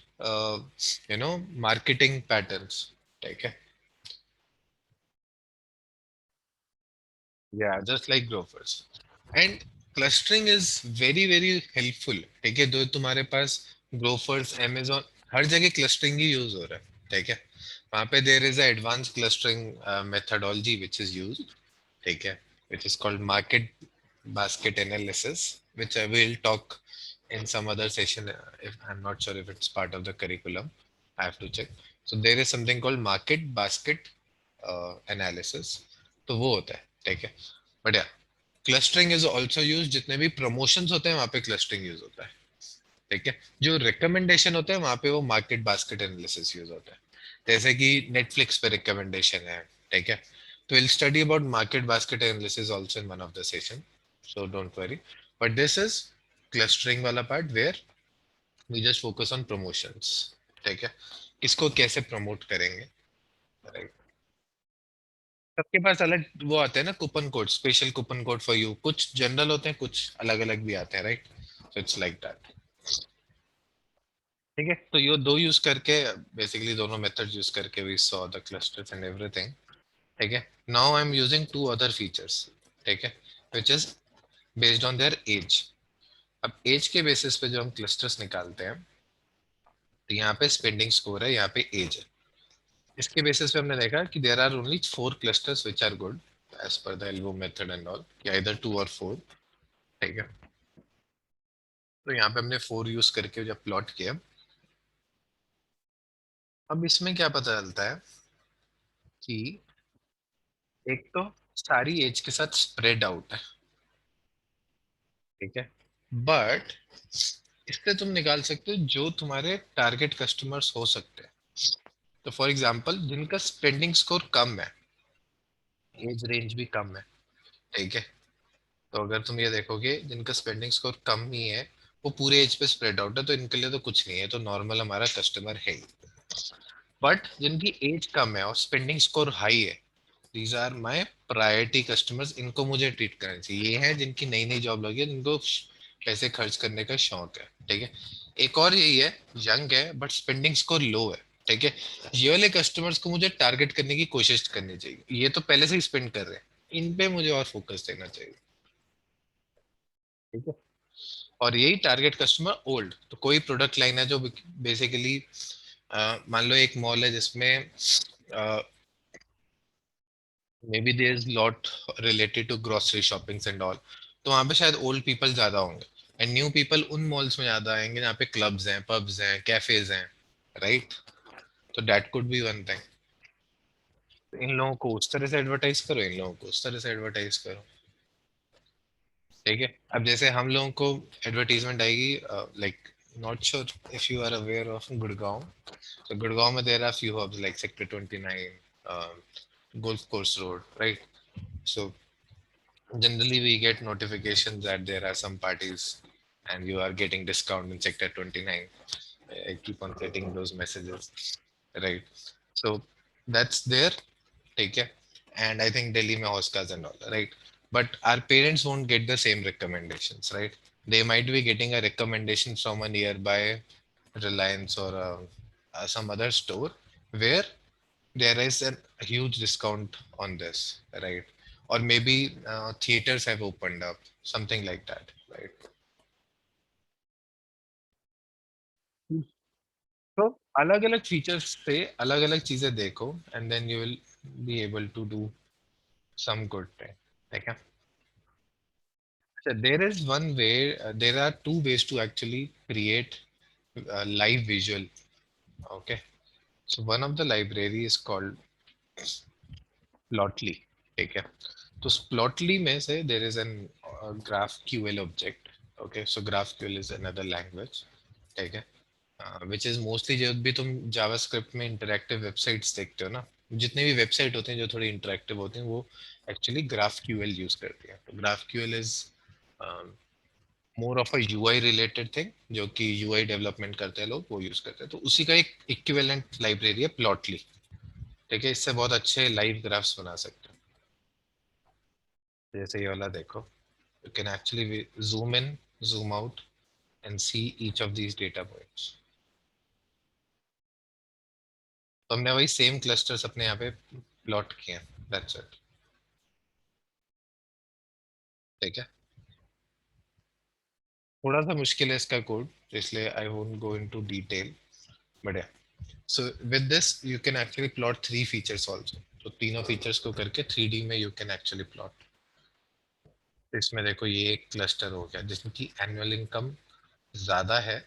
marketing patterns, ठीक है। Yeah, just like growers. And clustering is very very helpful, ठीक है। जो तुम्हारे पास ग्रोफर्स, Amazon, हर जगह क्लस्टरिंग ही यूज हो रहा है, ठीक है। वहां पे there is advance clustering methodology which is use, ठीक है, which is called market basket analysis, which I will talk in some other session. If I'm not sure if it's part of the curriculum, I have to check. So there is something called market basket analysis. तो वो होता है, ठीक है। But या clustering is also use, जितने भी promotions होते हैं वहां पे क्लस्टरिंग यूज होता है, ठीक है। जो रिकमेंडेशन होते हैं वहां पे वो मार्केट बास्केट एनालिसिस यूज होता है। जैसे कि नेटफ्लिक्स पे रिकमेंडेशन है, ठीक है, तो will study about market basket analysis also in one of the session, so don't worry. But this is clustering वाला part where we just focus on promotions, ठीक है। किसको कैसे प्रमोट करेंगे, राइट। सबके पास अलग वो आते हैं ना, coupon code, special coupon code for you, कुछ जनरल होते हैं, कुछ अलग अलग भी आते हैं, right. So it's like that, ठीक है। तो ये दो यूज करके, बेसिकली दोनों मेथड यूज करके we saw the clusters and everything, ठीक है। Now I am using two other features, ठीक है, which is based on their age. अब एज के बेसिस पे जो हम क्लस्टर्स निकालते हैं, तो यहाँ पे स्पेंडिंग स्कोर है, यहाँ पे एज है। इसके बेसिस पे हमने देखा कि there are only 4 clusters which are good as per the elbow method and all, कि आइदर 2 और 4, ठीक है। तो यहाँ पे हमने 4 यूज करके जब प्लॉट किया, अब इसमें क्या पता चलता है कि एक तो सारी एज के साथ स्प्रेड आउट है, ठीक है। बट इससे तुम निकाल सकते हो जो तुम्हारे टारगेट कस्टमर्स हो सकते हैं। तो फॉर एग्जांपल जिनका स्पेंडिंग स्कोर कम है, एज रेंज भी कम है, ठीक है। तो अगर तुम ये देखोगे जिनका स्पेंडिंग स्कोर कम ही है, वो पूरे एज पे स्प्रेड आउट है, तो इनके लिए तो कुछ नहीं है, तो नॉर्मल हमारा कस्टमर है ही। बट जिनकी एज कम है और स्पेंडिंग स्कोर हाई है, these are my priority customers, इनको मुझे ट्रीट करना चाहिए। ये है जिनकी नई नई जॉब लगी है, जिनको पैसे खर्च करने का शौक है, ठीक है। एक और यही है, यंग है बट स्पेंडिंग स्कोर लो है, ठीक है। ये वाले कस्टमर्स को मुझे टारगेट करने की कोशिश करनी चाहिए, ये तो पहले से ही स्पेंड कर रहे हैं, इन पे मुझे और फोकस देना चाहिए, ठीक है। और यही टारगेट कस्टमर ओल्ड, तो कोई प्रोडक्ट लाइन है जो बेसिकली, मान लो एक मॉल है जिसमें may be there is lot related to grocery shoppings and all, तो वहां पे शायद ओल्ड पीपल ज्यादा होंगे, एंड न्यू पीपल उन मॉल्स में ज्यादा आएंगे जहाँ पे क्लब्स हैं, पब्स हैं, कैफेज हैं, राइट। तो that could be one thing. इन लोगों को उस तरह से एडवर्टाइज करो, इन लोगों को उस तरह से एडवर्टाइज करो, ठीक है। अब जैसे हम लोगों को एडवर्टीजमेंट आएगी, like not sure if you are aware of Gurgaon, तो गुड़गांव में there are few hubs like sector 29, golf course road, right. So generally we get notifications that there are some parties and you are getting discount in sector 29. I keep on getting those messages, right? So that's there, take care. And I think Delhi mein hoskas and all, right? But our parents won't get the same recommendations, right? They might be getting a recommendation from a nearby Reliance or some other store where there is a huge discount on this, right? Or maybe theaters have opened up, something like that, right? तो अलग अलग features से अलग अलग चीजें देखो, and then you will be able to do some good thing, ठीक है। So there is one way, there are two ways to actually create live visual, okay. So one of the library is called Plotly, ठीक है। तो Plotly में से there is an GraphQL object, okay, so GraphQL is another language, ठीक है, which is mostly जब भी तुम जावास्क्रिप्ट में इंटरैक्टिव वेबसाइट्स देखते हो ना, जितने भी वेबसाइट होते हैं जो थोड़ी इंटरैक्टिव होते हैं वो एक्चुअली GraphQL यूज करती है। तो GraphQL is more of a UI related thing, जो कि यूआई डेवलपमेंट करते हैं लोग, वो यूज करते हैं, तो उसी का एक इक्विवेलेंट लाइब्रेरी है प्लॉटली, ठीक है। इससे बहुत अच्छे लाइव ग्राफ्स बना सकते हैं, जैसे ये वाला देखो, you can actually zoom in, zoom out and see each of these data points. तो हमने वही सेम क्लस्टर्स अपने यहाँ पे प्लॉट किए हैं, दैट्स इट, ठीक है। थोड़ा सा मुश्किल है इसका कोड, इसलिए I won't go into detail, but so with this you can actually plot three features also. तो तीनों फीचर्स को करके 3D में you can actually plot. इसमें देखो ये एक क्लस्टर हो गया जिसमें कि एनुअल इनकम ज्यादा है,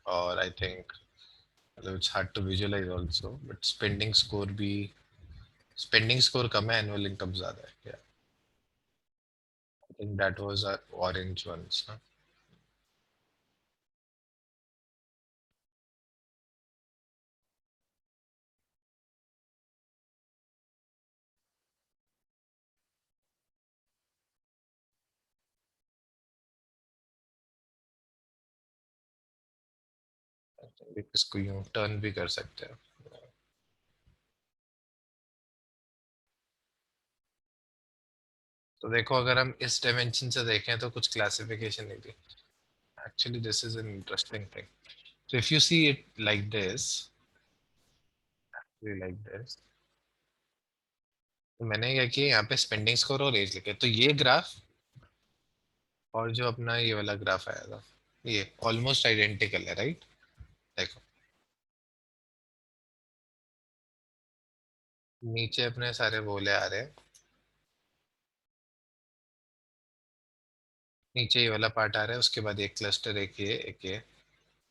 और आई थिंक मतलब it's hard to visualise also, but spending score कम है, एनुअल इनकम ज्यादा है। Yeah, I think that was our orange ones, ना? I think इसको यूं टर्न भी कर सकते हैं। तो देखो अगर हम इस डायमेंशन से देखें तो कुछ क्लासिफिकेशन नहीं थी। Actually, this is an interesting thing. So if you see it like this, like this, तो मैंने क्या किया यहाँ पे स्पेंडिंग स्कोर और एज लिखे, तो ये ग्राफ और जो अपना ये वाला ग्राफ आया था, ये ऑलमोस्ट आइडेंटिकल है, राइट? देखो नीचे अपने सारे बोले आ रहे हैं, नीचे ये वाला पार्ट आ रहा है, उसके बाद एक क्लस्टर, एक ये,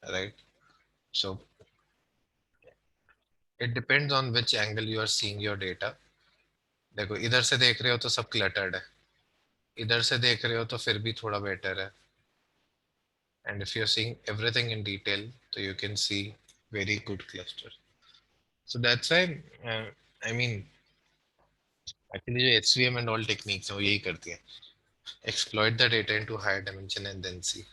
right? So it depends on which angle you are seeing your data. देखो इधर से देख रहे हो तो सब क्लटर्ड है, इधर से देख रहे हो तो फिर भी थोड़ा बेटर है, and if you're seeing everything in detail so you can see very good cluster. So that's why I mean actually जो HVM and all techniques हैं वो यही करती हैं, exploit the data into higher dimension and then see.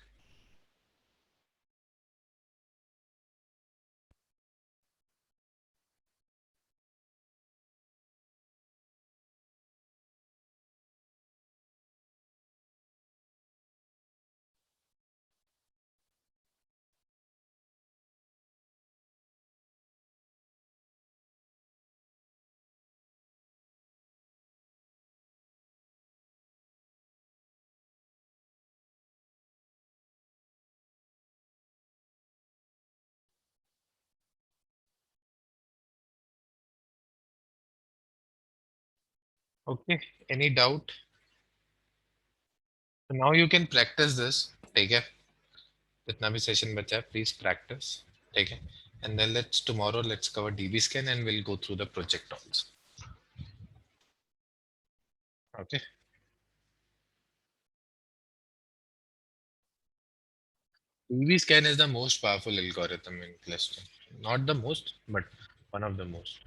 Okay, any doubt? So now you can practice this, ठीक है? जितना भी सेशन बचा है please practice, ठीक है? And then let's cover DB scan and we'll go through the project also. Okay. DB scan is the most powerful algorithm in clustering. Not the most, but one of the most.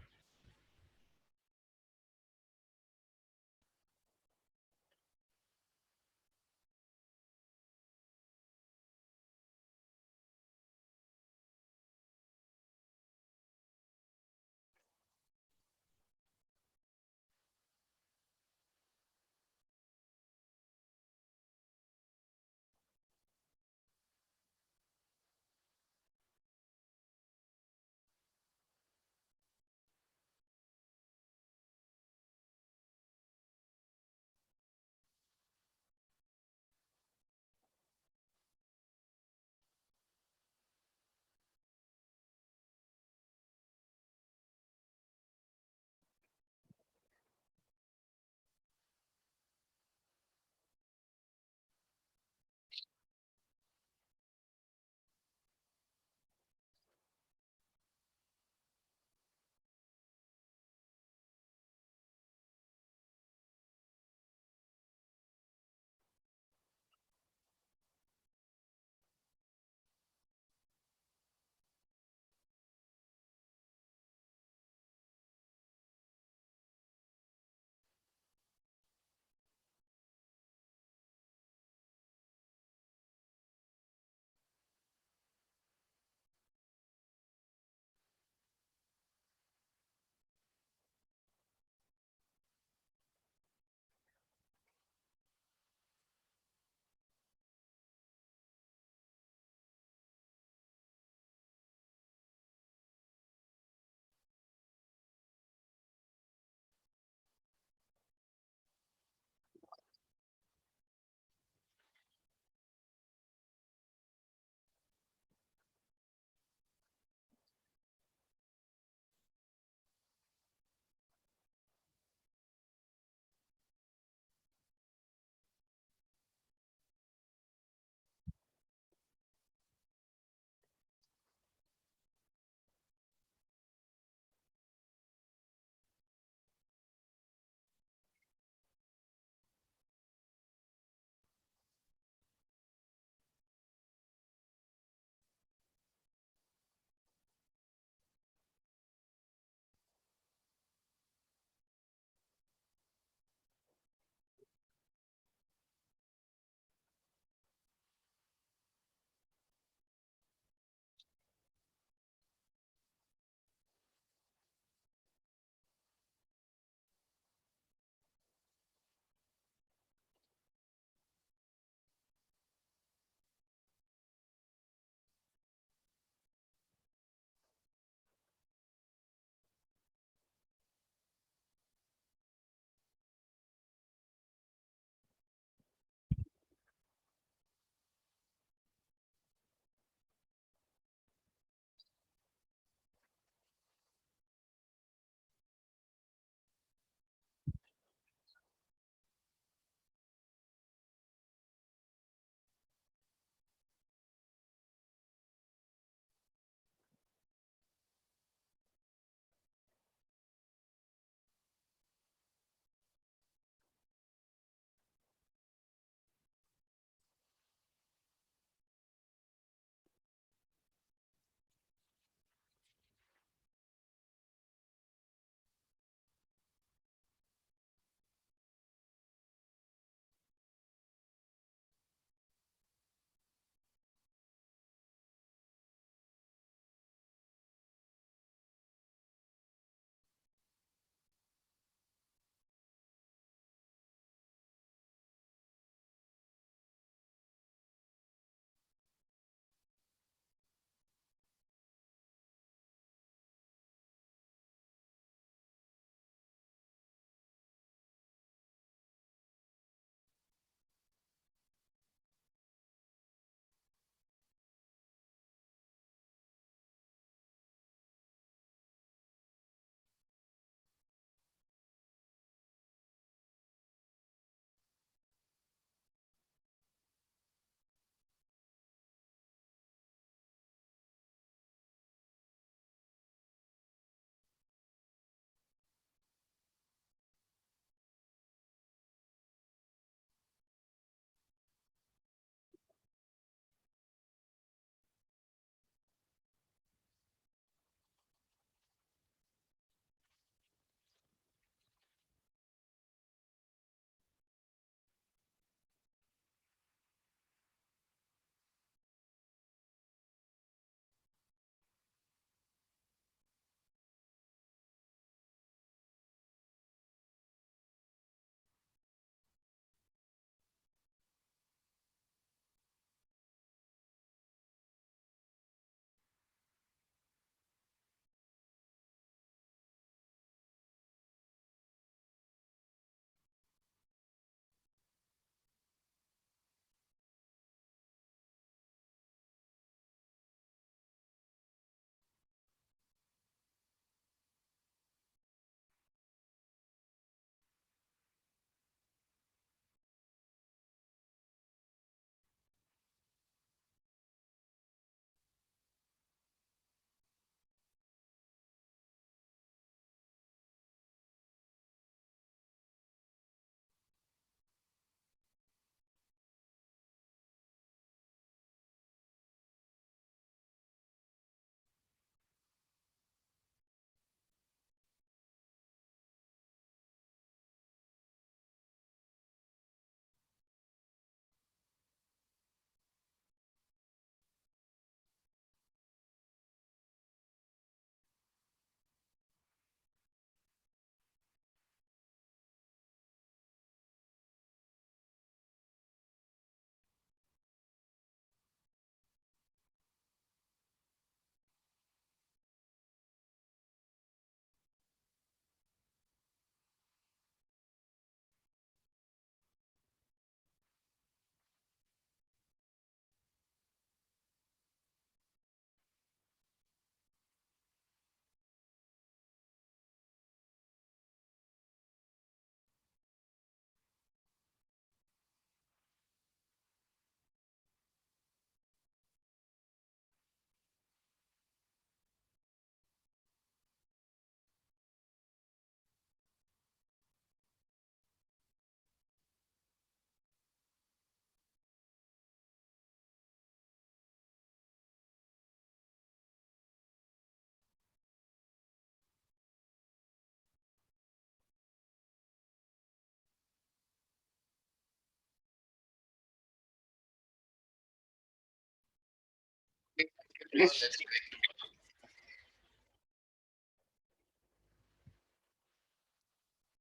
let's click